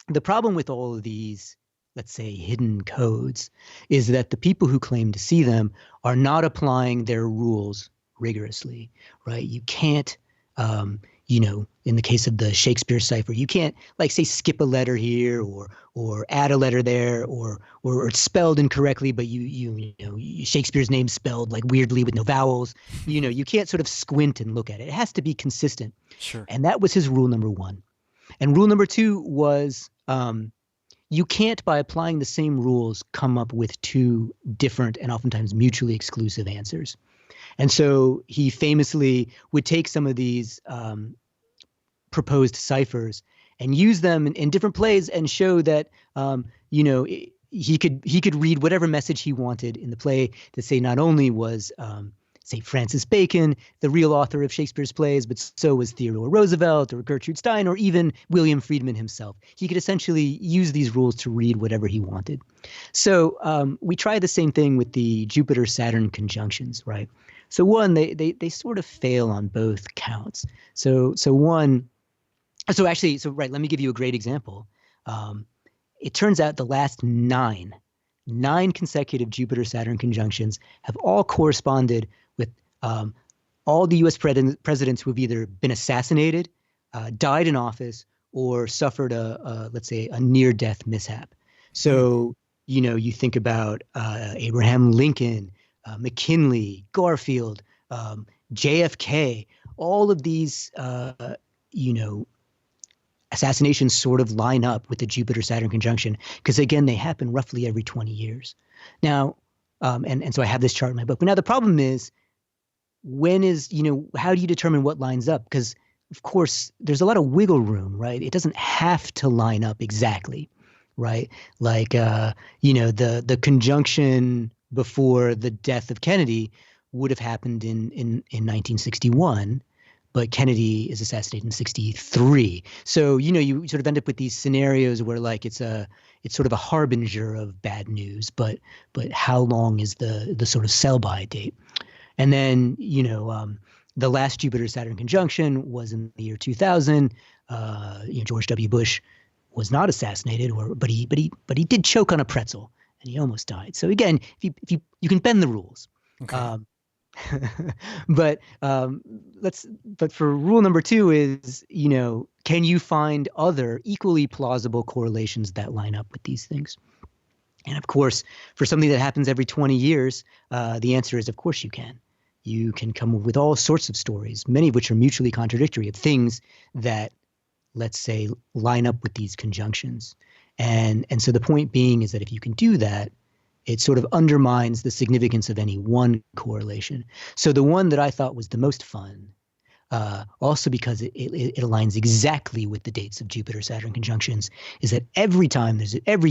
the problem with all of these, let's say, hidden codes is that the people who claim to see them are not applying their rules rigorously, right? You can't in the case of the Shakespeare cipher, you can't, like, say, skip a letter here or add a letter there or it's spelled incorrectly, but Shakespeare's name spelled like weirdly with no vowels. You can't sort of squint and look at it. It has to be consistent. Sure. And that was his rule number one. And rule number two was you can't, by applying the same rules, come up with two different and oftentimes mutually exclusive answers. And so he famously would take some of these proposed ciphers and use them in different plays and show that, he could read whatever message he wanted in the play to say not only was say, Francis Bacon, the real author of Shakespeare's plays, but so was Theodore Roosevelt or Gertrude Stein or even William Friedman himself. He could essentially use these rules to read whatever he wanted. So we try the same thing with the Jupiter-Saturn conjunctions, right? So one, they sort of fail on both counts. So right, let me give you a great example. It turns out the last nine consecutive Jupiter-Saturn conjunctions have all corresponded with all the U.S. presidents who have either been assassinated, died in office, or suffered let's say, a near-death mishap. So, you think about Abraham Lincoln, McKinley, Garfield, JFK, all of these, assassinations sort of line up with the Jupiter-Saturn conjunction because, again, they happen roughly every 20 years. Now, and so I have this chart in my book. But now the problem is, how do you determine what lines up? Because, of course, there's a lot of wiggle room, right? It doesn't have to line up exactly, right? Like, the conjunction before the death of Kennedy would have happened in 1961. But Kennedy is assassinated in 1963. So, you sort of end up with these scenarios where like it's sort of a harbinger of bad news, but how long is the sort of sell-by date? And then, the last Jupiter-Saturn conjunction was in the year 2000. George W. Bush was not assassinated, but he did choke on a pretzel and he almost died. So again, if you can bend the rules. Okay. But for rule number 2 is, can you find other equally plausible correlations that line up with these things? And of course, for something that happens every 20 years, the answer is, of course, you can. You can come up with all sorts of stories, many of which are mutually contradictory, of things that, let's say, line up with these conjunctions. And so the point being is that if you can do that, it sort of undermines the significance of any one correlation. So the one that I thought was the most fun, also because it aligns exactly with the dates of Jupiter-Saturn conjunctions, is that every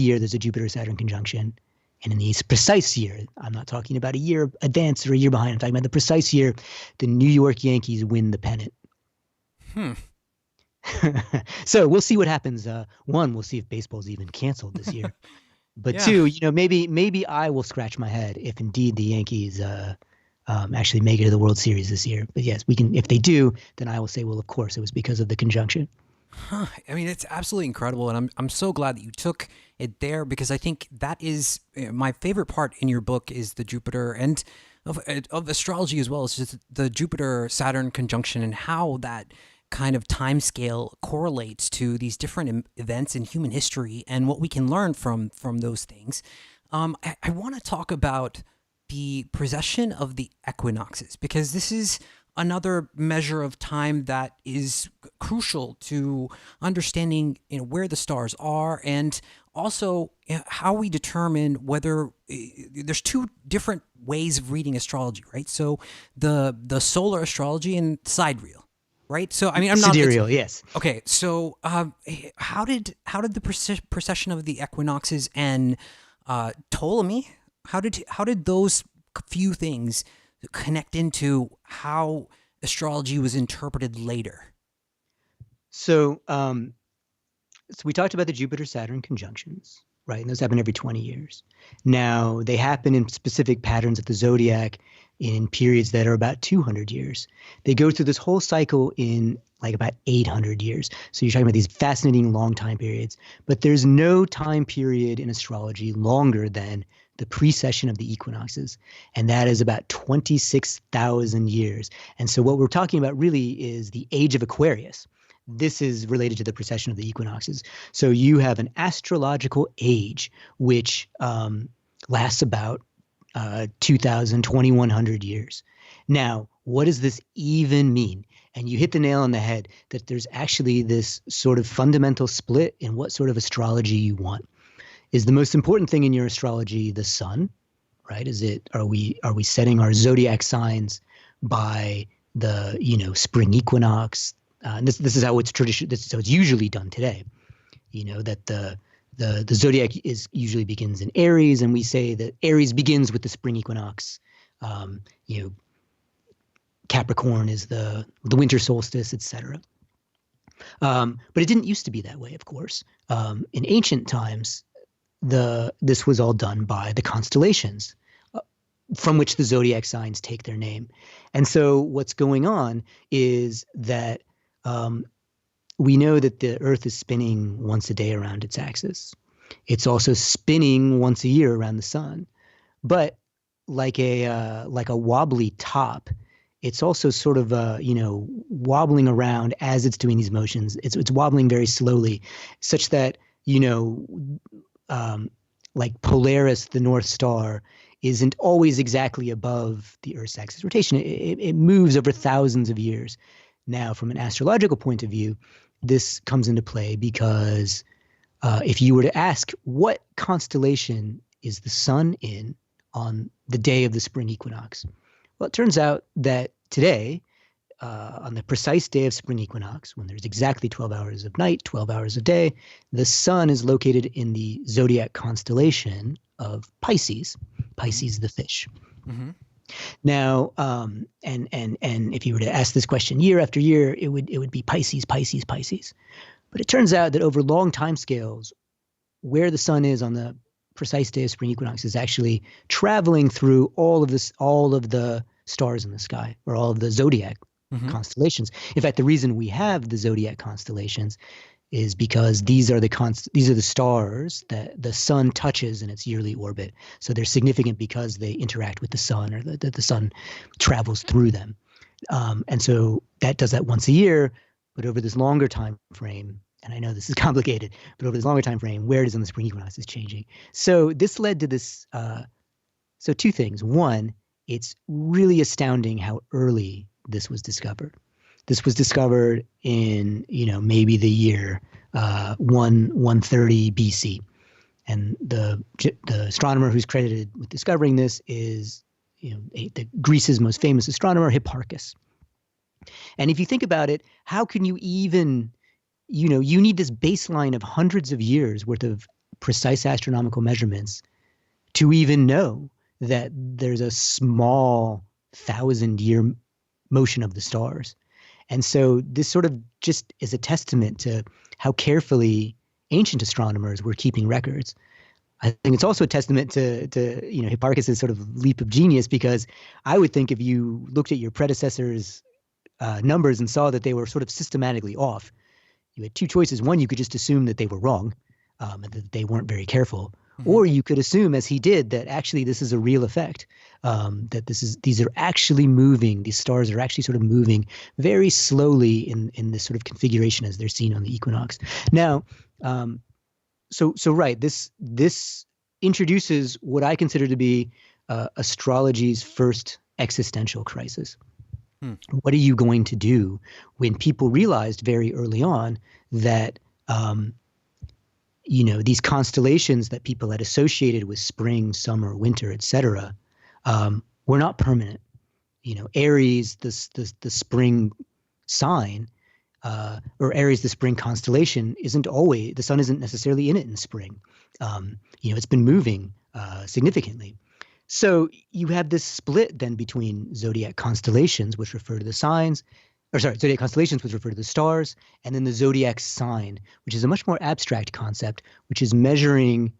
year there's a Jupiter-Saturn conjunction, and in the precise year, I'm not talking about a year advance or a year behind, I'm talking about the precise year, the New York Yankees win the pennant. So we'll see what happens. One, we'll see if baseball's even canceled this year. But yeah. 2, maybe I will scratch my head if indeed the Yankees actually make it to the World Series this year. But yes, we can. If they do, then I will say, well, of course, it was because of the conjunction. Huh. I mean, it's absolutely incredible, and I'm so glad that you took it there, because I think that is my favorite part in your book is the Jupiter and of astrology as well. It's just the Jupiter-Saturn conjunction and how that kind of time scale correlates to these different events in human history and what we can learn from those things. I want to talk about the precession of the equinoxes, because this is another measure of time that is crucial to understanding where the stars are, and also how we determine whether there's 2 different ways of reading astrology, right? So the solar astrology and sidereal. Right. So, I mean, I'm not sidereal, yes. Okay. So, how did the precession of the equinoxes and Ptolemy? How did those few things connect into how astrology was interpreted later? So we talked about the Jupiter-Saturn conjunctions, right? And those happen every 20 years. Now, they happen in specific patterns of the zodiac in periods that are about 200 years. They go through this whole cycle in like about 800 years. So you're talking about these fascinating long time periods. But there's no time period in astrology longer than the precession of the equinoxes. And that is about 26,000 years. And so what we're talking about really is the age of Aquarius. This is related to the precession of the equinoxes. So you have an astrological age which lasts about 2,000, 2,100 years. Now, what does this even mean? And you hit the nail on the head that there's actually this sort of fundamental split in what sort of astrology you want. Is the most important thing in your astrology the sun, right? Are we setting our zodiac signs by the spring equinox? And this is how it's this is how it's usually done today. That the zodiac usually begins in Aries, and we say that Aries begins with the spring equinox. Capricorn is the winter solstice, etc. But it didn't used to be that way, of course. In ancient times, this was all done by the constellations, from which the zodiac signs take their name. And so what's going on is that we know that the Earth is spinning once a day around its axis. It's also spinning once a year around the sun. But like a wobbly top, it's also sort of wobbling around as it's doing these motions. It's wobbling very slowly, such that like Polaris, the North Star, isn't always exactly above the Earth's axis rotation. It moves over thousands of years. Now, from an astrological point of view, this comes into play because if you were to ask what constellation is the sun in on the day of the spring equinox, well, it turns out that today, on the precise day of spring equinox, when there's exactly 12 hours of night, 12 hours of day, the sun is located in the Zodiac constellation of Pisces, Pisces the fish. Mm-hmm. Now, and if you were to ask this question year after year, it would be Pisces, Pisces, Pisces. But it turns out that over long time scales, where the sun is on the precise day of spring equinox is actually traveling through all of the stars in the sky, or all of the zodiac constellations. In fact, the reason we have the zodiac constellations is because these are the stars that the sun touches in its yearly orbit. So they're significant because they interact with the sun, or that the sun travels through them. And so that does that once a year, but over this longer time frame, and I know this is complicated, but over this longer time frame, where it is on the spring equinox is changing. So this led to this. So two things. One, it's really astounding how early this was discovered. This was discovered in, maybe the year 130 BC. And the astronomer who's credited with discovering this is, Greece's most famous astronomer, Hipparchus. And if you think about it, how can you even, you need this baseline of hundreds of years worth of precise astronomical measurements to even know that there's a small 1,000-year motion of the stars. And so this sort of just is a testament to how carefully ancient astronomers were keeping records. I think it's also a testament to Hipparchus' sort of leap of genius, because I would think if you looked at your predecessors' numbers and saw that they were sort of systematically off, you had two choices. One, you could just assume that they were wrong, and that they weren't very careful. Or you could assume, as he did, that actually this is a real effect, that these are actually moving. These stars are actually sort of moving very slowly in this sort of configuration as they're seen on the equinox. Now, so right, this introduces what I consider to be astrology's first existential crisis. What are you going to do when people realized very early on that these constellations that people had associated with spring, summer, winter, etc., were not permanent. Aries, the spring sign, or Aries, the spring constellation, isn't always, the sun isn't necessarily in it in spring. It's been moving significantly. So you have this split then between zodiac constellations, which refer to the signs, zodiac constellations, which refer to the stars, and then the zodiac sign, which is a much more abstract concept, which is measuring,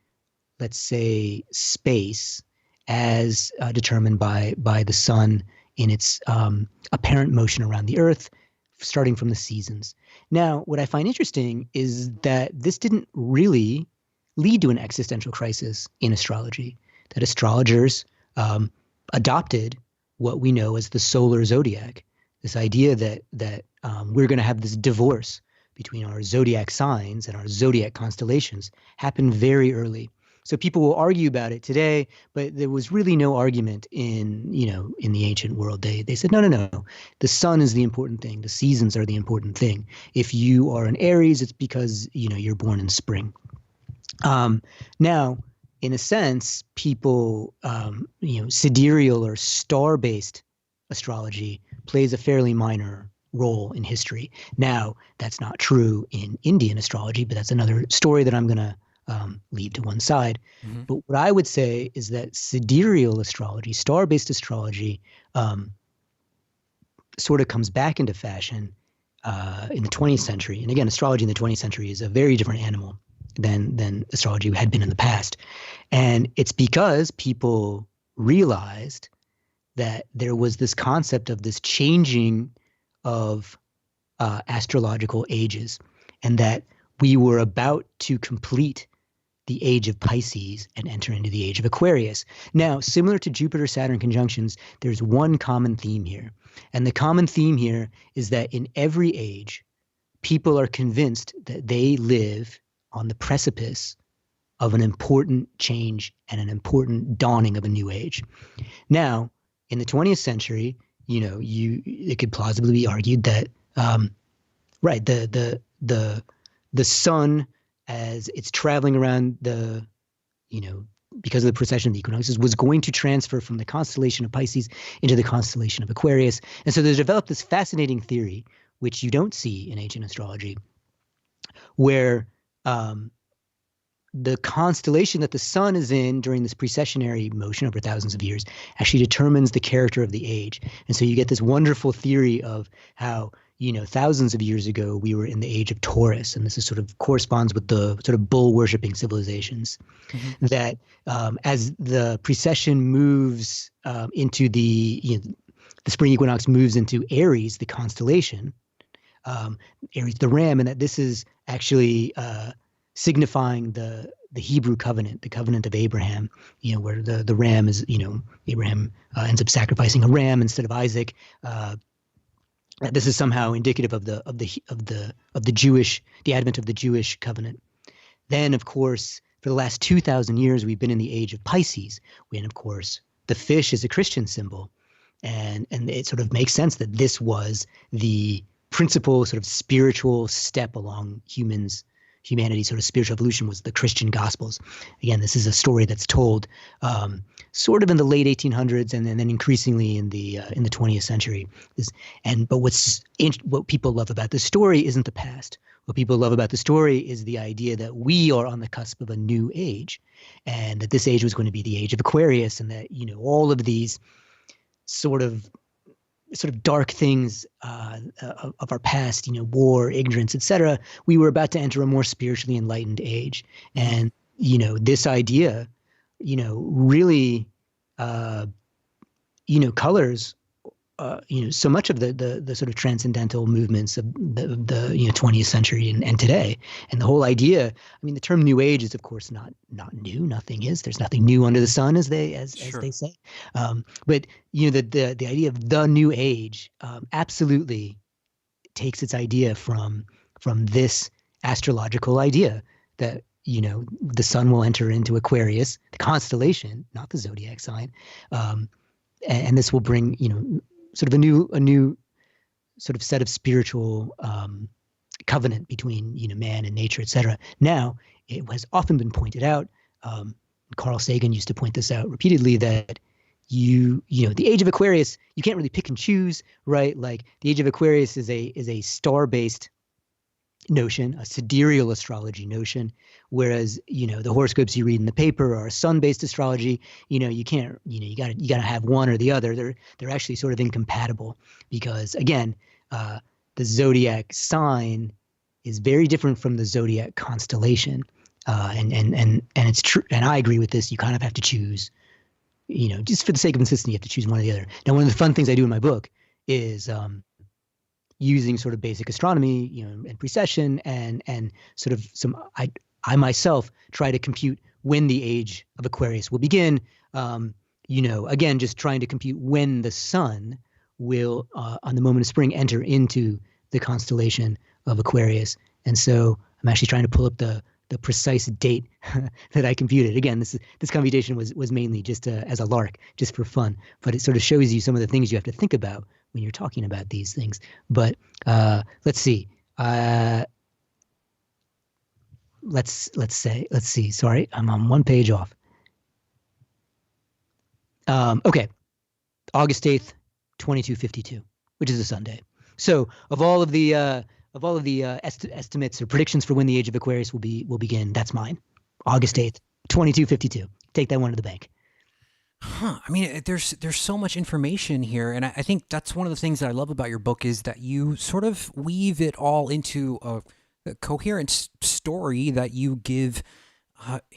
let's say, space as determined by the sun in its apparent motion around the Earth, starting from the seasons. Now, what I find interesting is that this didn't really lead to an existential crisis in astrology, that astrologers adopted what we know as the solar zodiac. This idea that we're going to have this divorce between our zodiac signs and our zodiac constellations happened very early. So people will argue about it today, but there was really no argument in the ancient world. They said, no. The sun is the important thing. The seasons are the important thing. If you are an Aries, it's because, you're born in spring. Now, in a sense, people, sidereal or star-based astrology plays a fairly minor role in history. Now, that's not true in Indian astrology, but that's another story that I'm going to leave to one side. But what I would say is that sidereal astrology, star-based astrology, sort of comes back into fashion in the 20th century. And again, astrology in the 20th century is a very different animal than astrology had been in the past. And it's because people realized that there was this concept of this changing of astrological ages, and that we were about to complete the age of Pisces and enter into the age of Aquarius. Now, similar to Jupiter-Saturn conjunctions, there's one common theme here. And the common theme here is that in every age, people are convinced that they live on the precipice of an important change and an important dawning of a new age. Now, in the 20th century, it could plausibly be argued that right, the sun, as it's traveling around because of the precession of the equinoxes, was going to transfer from the constellation of Pisces into the constellation of Aquarius. And so there's developed this fascinating theory, which you don't see in ancient astrology, where the constellation that the sun is in during this precessionary motion over thousands of years actually determines the character of the age. And so you get this wonderful theory of how, thousands of years ago, we were in the age of Taurus, and this is sort of corresponds with the sort of bull-worshipping civilizations. Mm-hmm. That as the precession moves into the spring equinox moves into Aries, the constellation, Aries, the ram, and that this is actually signifying the Hebrew covenant, the covenant of Abraham, where the ram is, Abraham ends up sacrificing a ram instead of Isaac. This is somehow indicative of the advent of the Jewish covenant. Then, of course, for the last 2,000 years, we've been in the age of Pisces, when, of course, the fish is a Christian symbol, and it sort of makes sense that this was the principal sort of spiritual step along humanity's sort of spiritual evolution, was the Christian Gospels. Again, this is a story that's told sort of in the late 1800s and then increasingly in the 20th century. But what people love about the story isn't the past. What people love about the story is the idea that we are on the cusp of a new age, and that this age was going to be the age of Aquarius, and that all of these sort of dark things of our past, war, ignorance, etc. We were about to enter a more spiritually enlightened age. And, this idea, really, colors, so much of the sort of transcendental movements of the 20th century and today. And the whole idea, the term New Age is, of course, not new. Nothing is. There's nothing new under the sun, as they say. But the idea of the New Age absolutely takes its idea from this astrological idea that the sun will enter into Aquarius, the constellation, not the zodiac sign, and this will bring sort of a new sort of set of spiritual covenant between man and nature, etc. Now, it has often been pointed out, Carl Sagan used to point this out repeatedly, that the age of Aquarius, you can't really pick and choose, right? Like, the age of Aquarius is a star-based notion, a sidereal astrology notion, whereas the horoscopes you read in the paper are a sun-based astrology. You can't, you gotta have one or the other. They're actually sort of incompatible, because again, the zodiac sign is very different from the zodiac constellation, and it's true. And I agree with this. You kind of have to choose, just for the sake of consistency, you have to choose one or the other. Now, one of the fun things I do in my book is using sort of basic astronomy, and precession, and sort of I myself try to compute when the age of Aquarius will begin. Again, just trying to compute when the sun will, on the moment of spring, enter into the constellation of Aquarius. And so I'm actually trying to pull up the precise date that I computed. Again, this computation was mainly just as a lark, just for fun, but it sort of shows you some of the things you have to think about when you're talking about these things. But let's see. Let's see. Sorry, I'm on one page off. Okay, August 8th, 2252, which is a Sunday. So of all of the estimates or predictions for when the age of Aquarius will begin, that's mine. August 8th, 2252. Take that one to the bank. I mean, there's so much information here, and I think that's one of the things that I love about your book is that you sort of weave it all into a coherent story that you give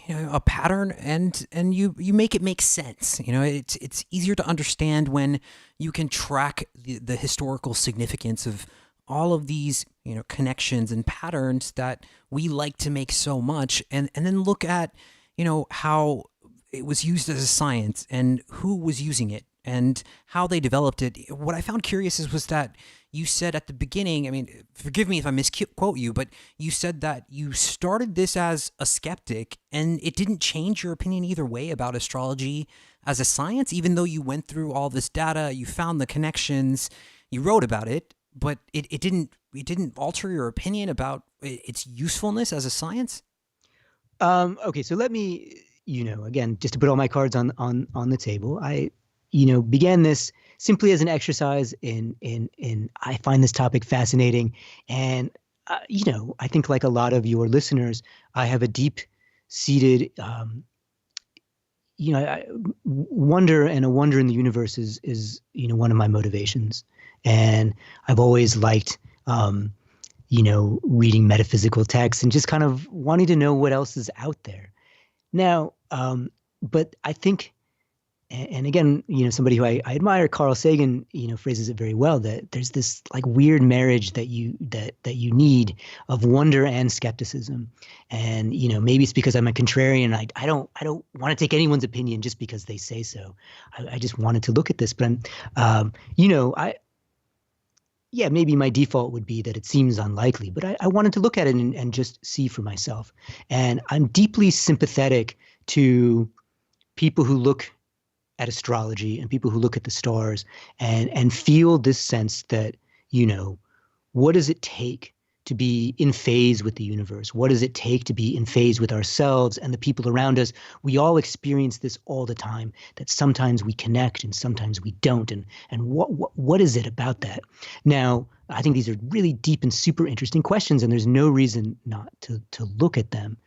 a pattern, and you make it make sense. It's easier to understand when you can track the historical significance of all of these connections and patterns that we like to make so much, and then look at how it was used as a science and who was using it and how they developed it. What I found curious was that you said at the beginning, I mean, forgive me if I misquote you, but you said that you started this as a skeptic and it didn't change your opinion either way about astrology as a science, even though you went through all this data, you found the connections, you wrote about it, but it didn't alter your opinion about its usefulness as a science? Okay, so let me, again, just to put all my cards on the table, I, began this simply as an exercise in I find this topic fascinating, and I think like a lot of your listeners, I have a deep-seated, wonder, and a wonder in the universe is one of my motivations, and I've always liked. Reading metaphysical texts and just kind of wanting to know what else is out there. Now, but I think, and again, somebody who I admire, Carl Sagan, phrases it very well, that there's this like weird marriage that you need of wonder and skepticism. And, maybe it's because I'm a contrarian. I don't want to take anyone's opinion just because they say so. I just wanted to look at this, but maybe my default would be that it seems unlikely, but I wanted to look at it and just see for myself. And I'm deeply sympathetic to people who look at astrology and people who look at the stars and feel this sense that, what does it take to be in phase with the universe? What does it take to be in phase with ourselves and the people around us? We all experience this all the time, that sometimes we connect and sometimes we don't. And what is it about that? Now, I think these are really deep and super interesting questions, and there's no reason not to look at them.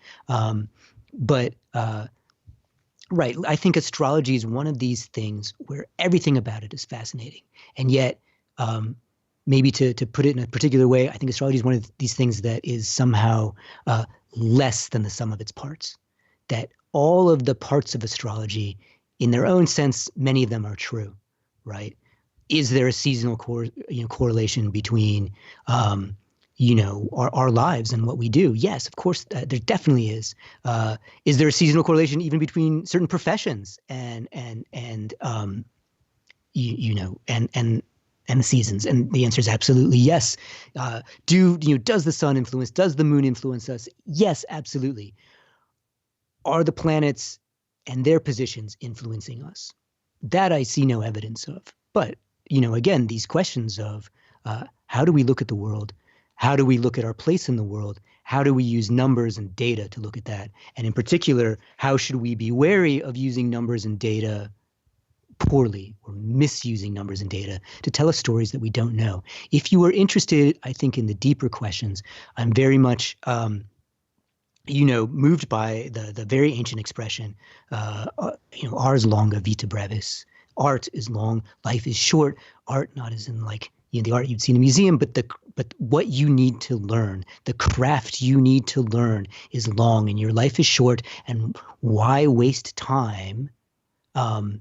Right, I think astrology is one of these things where everything about it is fascinating. And yet, maybe to put it in a particular way, I think astrology is one of these things that is somehow less than the sum of its parts. That all of the parts of astrology, in their own sense, many of them are true, right? Is there a seasonal correlation between, our lives and what we do? Yes, of course, there definitely is. Is there a seasonal correlation even between certain professions and the seasons? And the answer is absolutely yes. Does the sun influence? Does the moon influence us? Yes, absolutely. Are the planets and their positions influencing us? That I see no evidence of. But, again, these questions of how do we look at the world? How do we look at our place in the world? How do we use numbers and data to look at that? And in particular, how should we be wary of using numbers and data poorly or misusing numbers and data to tell us stories that we don't know? If you are interested, I think, in the deeper questions, I'm very much, moved by the very ancient expression, ars longa, vita brevis. Art is long, life is short. Art not as in like the art you'd see in a museum, but what you need to learn, the craft you need to learn is long, and your life is short. And why waste time, on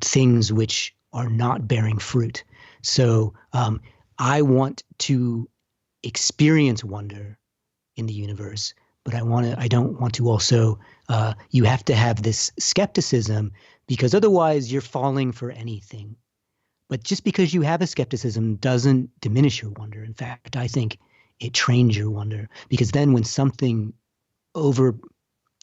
things which are not bearing fruit? So I want to experience wonder in the universe, but I don't want to also. You have to have this skepticism, because otherwise you're falling for anything. But just because you have a skepticism doesn't diminish your wonder. In fact, I think it trains your wonder, because then when something over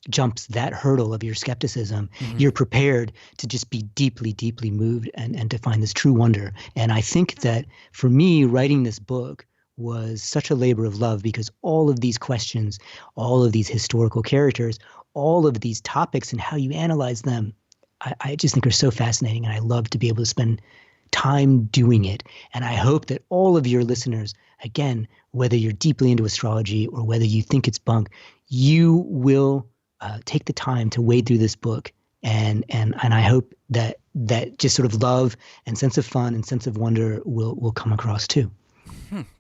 jumps that hurdle of your skepticism, you're prepared to just be deeply, deeply moved and to find this true wonder. And I think that for me, writing this book was such a labor of love, because all of these questions, all of these historical characters, all of these topics and how you analyze them, I just think are so fascinating. And I love to be able to spend time doing it. And I hope that all of your listeners, again, whether you're deeply into astrology or whether you think it's bunk, you will take the time to wade through this book And I hope that just sort of love and sense of fun and sense of wonder will come across too.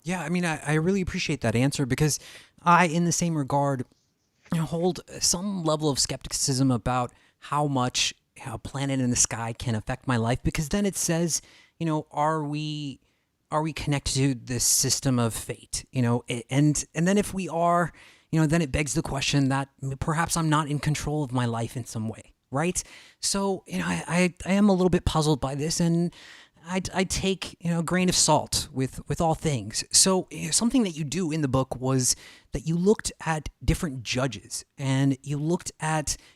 Yeah, I mean, I really appreciate that answer because I, in the same regard, hold some level of skepticism about how much a planet in the sky can affect my life, because then it says, are we connected to this system of fate? And then if we are, then it begs the question that perhaps I'm not in control of my life in some way, right? So, I am a little bit puzzled by this, and I take a grain of salt with all things. So something that you do in the book was that you looked at different judges, and you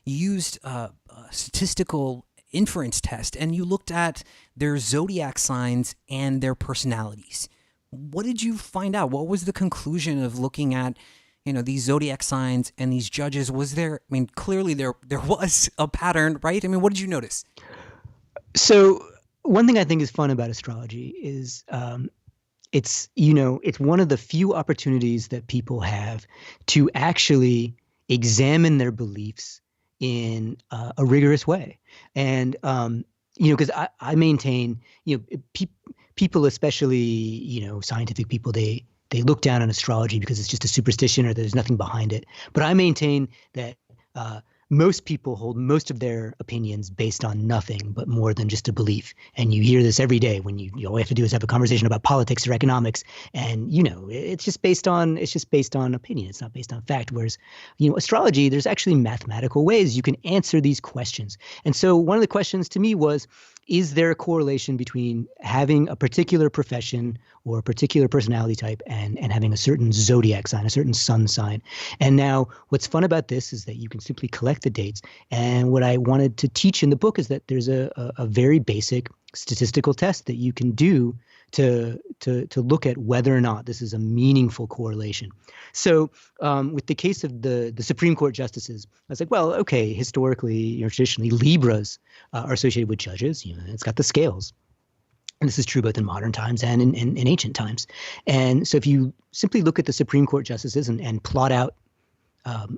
used a statistical inference test, and you looked at their zodiac signs and their personalities. What did you find out? What was the conclusion of looking at these zodiac signs and these judges? Was there? I mean, clearly there was a pattern, right? I mean, what did you notice? So one thing I think is fun about astrology is it's one of the few opportunities that people have to actually examine their beliefs in a rigorous way. And because I maintain, people, especially scientific people, they look down on astrology because it's just a superstition or there's nothing behind it. But I maintain that most people hold most of their opinions based on nothing but more than just a belief. And you hear this every day when you all you have to do is have a conversation about politics or economics. And, it's just based on opinion. It's not based on fact. Whereas, astrology, there's actually mathematical ways you can answer these questions. And so one of the questions to me was, is there a correlation between having a particular profession or a particular personality type and having a certain zodiac sign, a certain sun sign? And now what's fun about this is that you can simply collect the dates. And what I wanted to teach in the book is that there's a very basic statistical test that you can do to look at whether or not this is a meaningful correlation. So with the case of the Supreme Court justices, I was like, well, okay, historically, traditionally, Libras are associated with judges. It's got the scales. And this is true both in modern times and in ancient times. And so if you simply look at the Supreme Court justices and plot out,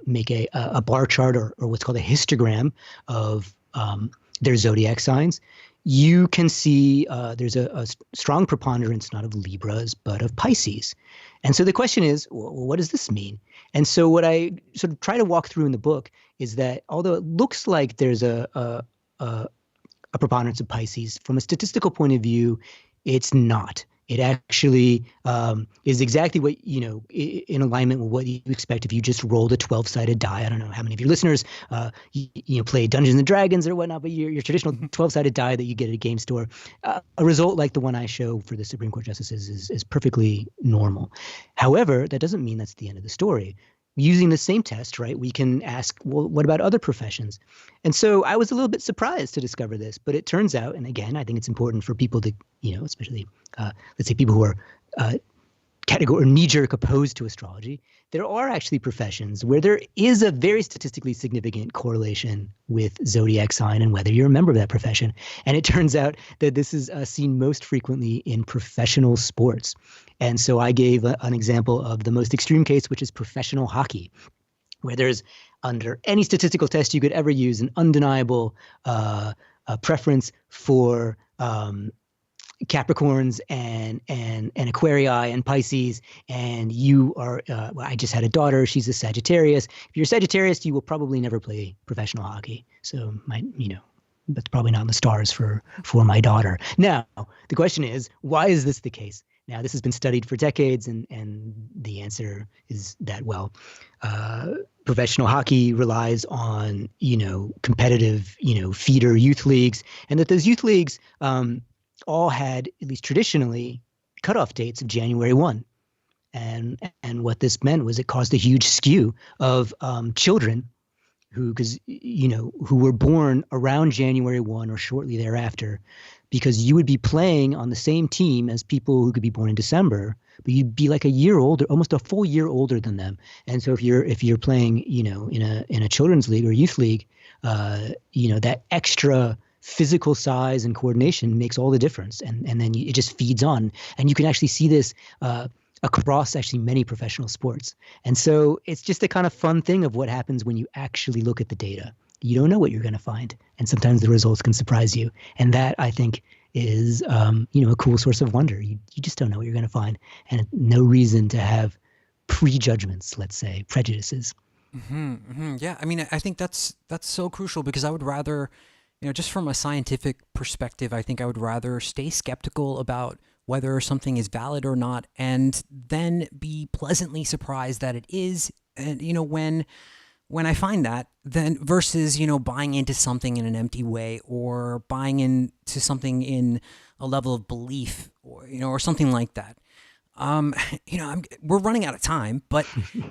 make a bar chart or what's called a histogram of their zodiac signs, you can see there's a strong preponderance not of Libras, but of Pisces. And so the question is, well, what does this mean? And so what I sort of try to walk through in the book is that although it looks like there's a preponderance of Pisces, from a statistical point of view, it's not. It actually is exactly what, in alignment with what you expect if you just rolled a 12-sided die. I don't know how many of your listeners, play Dungeons and Dragons or whatnot, but your traditional 12-sided die that you get at a game store, a result like the one I show for the Supreme Court justices is perfectly normal. However, that doesn't mean that's the end of the story. Using the same test, right, we can ask, well, what about other professions? And so I was a little bit surprised to discover this, but it turns out, and again, I think it's important for people to, especially, let's say people who are category or knee-jerk opposed to astrology, there are actually professions where there is a very statistically significant correlation with zodiac sign and whether you're a member of that profession. And it turns out that this is seen most frequently in professional sports. And so I gave an example of the most extreme case, which is professional hockey, where there's, under any statistical test you could ever use, an undeniable preference for Capricorns and Aquarii and Pisces, and you are, I just had a daughter, she's a Sagittarius. If you're a Sagittarius, you will probably never play professional hockey. So that's probably not in the stars for my daughter. Now, the question is, why is this the case? Now, this has been studied for decades, and the answer is that, well, professional hockey relies on, competitive, feeder youth leagues, and that those youth leagues, all had, at least traditionally, cutoff dates of January 1. And what this meant was it caused a huge skew of children who were born around January 1 or shortly thereafter, because you would be playing on the same team as people who could be born in December, but you'd be like a year older, almost a full year older than them. And so if you're playing, in a children's league or youth league, that extra physical size and coordination makes all the difference. And then it just feeds on. And you can actually see this across actually many professional sports. And so it's just a kind of fun thing of what happens when you actually look at the data. you don't know what you're going to find. And sometimes the results can surprise you. And that, I think, is, a cool source of wonder. You just don't know what you're going to find. And no reason to have prejudgments, let's say, prejudices. Yeah, I mean, I think that's so crucial, because I would rather, just from a scientific perspective, I think I would rather stay skeptical about whether something is valid or not, and then be pleasantly surprised that it is. And, when I find that, then versus, buying into something in an empty way, or buying into something in a level of belief, or something like that. We're running out of time, but,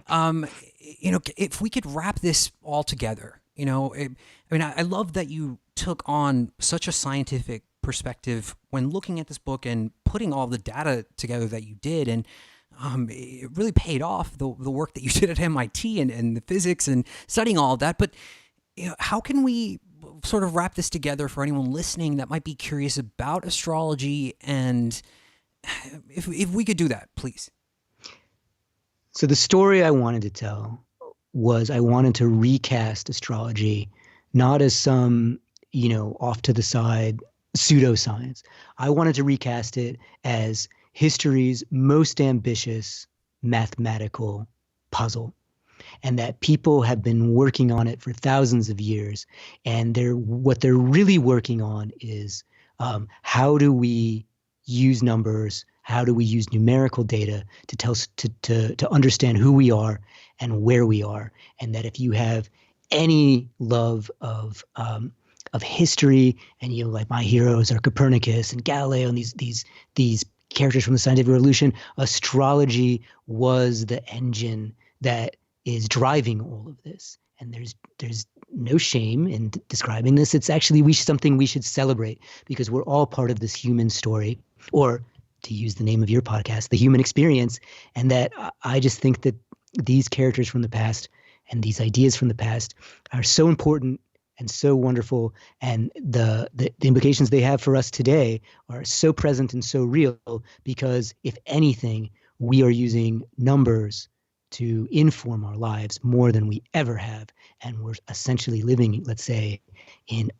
if we could wrap this all together, I love that you took on such a scientific perspective when looking at this book and putting all the data together that you did. And, it really paid off, the work that you did at MIT and the physics and studying all of that. But, how can we sort of wrap this together for anyone listening that might be curious about astrology? And if we could do that, please. So the story I wanted to tell was I wanted to recast astrology, not as some, off to the side pseudoscience. I wanted to recast it as history's most ambitious mathematical puzzle, and that people have been working on it for thousands of years. And what they're really working on is how do we use numbers? How do we use numerical data to tell to understand who we are and where we are? And that if you have any love of history, and like my heroes are Copernicus and Galileo and these characters from the scientific revolution, astrology was the engine that is driving all of this. And there's no shame in describing this. It's actually something we should celebrate, because we're all part of this human story, or to use the name of your podcast, the human experience. And that I just think that these characters from the past and these ideas from the past are so important and so wonderful. And the implications they have for us today are so present and so real, because if anything, we are using numbers to inform our lives more than we ever have. And we're essentially living, let's say, in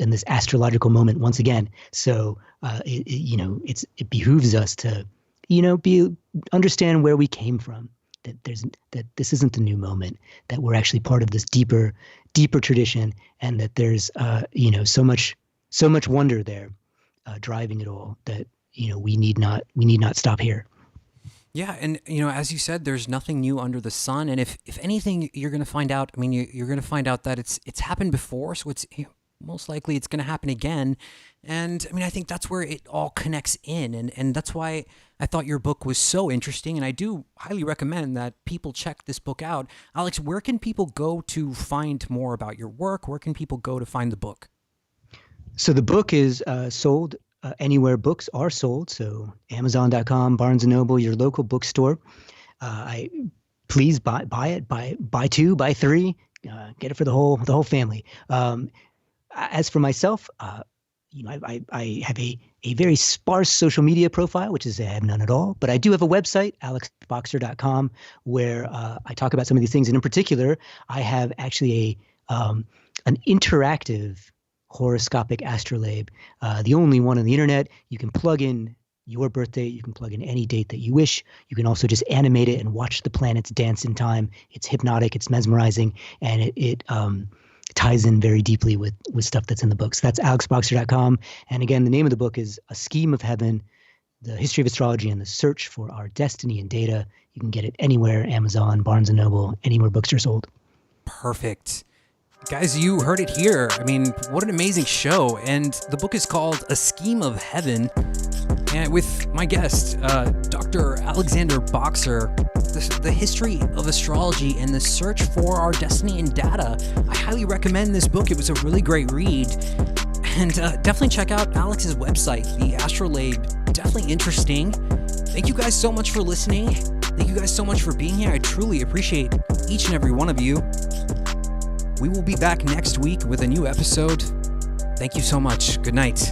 this astrological moment once again. So, it behooves us to, understand where we came from, that this isn't the new moment, that we're actually part of this deeper tradition, and that there's, so much wonder there, driving it all, that, we need not stop here. Yeah, and as you said, there's nothing new under the sun. And if anything, you're going to find out. I mean, you're going to find out that it's happened before, so it's most likely it's going to happen again. And I think that's where it all connects in, and that's why I thought your book was so interesting. And I do highly recommend that people check this book out. Alex, where can people go to find more about your work? Where can people go to find the book? So the book is sold anywhere books are sold. So Amazon.com, Barnes & Noble, your local bookstore. Please buy it, buy two, buy three, get it for the whole family. As for myself, I have a very sparse social media profile, which is I have none at all. But I do have a website, alexboxer.com, where I talk about some of these things. And in particular, I have actually an interactive horoscopic astrolabe, the only one on the internet. You can plug in your birthday. You can plug in any date that you wish. You can also just animate it and watch the planets dance in time. It's hypnotic. It's mesmerizing. And it ties in very deeply with stuff that's in the books. That's alexboxer.com. And again, the name of the book is A Scheme of Heaven, The History of Astrology and the Search for Our Destiny and Data. You can get it anywhere, Amazon, Barnes & Noble, anywhere books are sold. Perfect. Guys, you heard it here. What an amazing show. And the book is called A Scheme of Heaven. And with my guest, Dr. Alexander Boxer, the history of astrology and the search for our destiny and data. I highly recommend this book. It was a really great read. And definitely check out Alex's website, the Astrolabe. Definitely interesting. Thank you guys so much for listening. Thank you guys so much for being here. I truly appreciate each and every one of you. We will be back next week with a new episode. Thank you so much. Good night.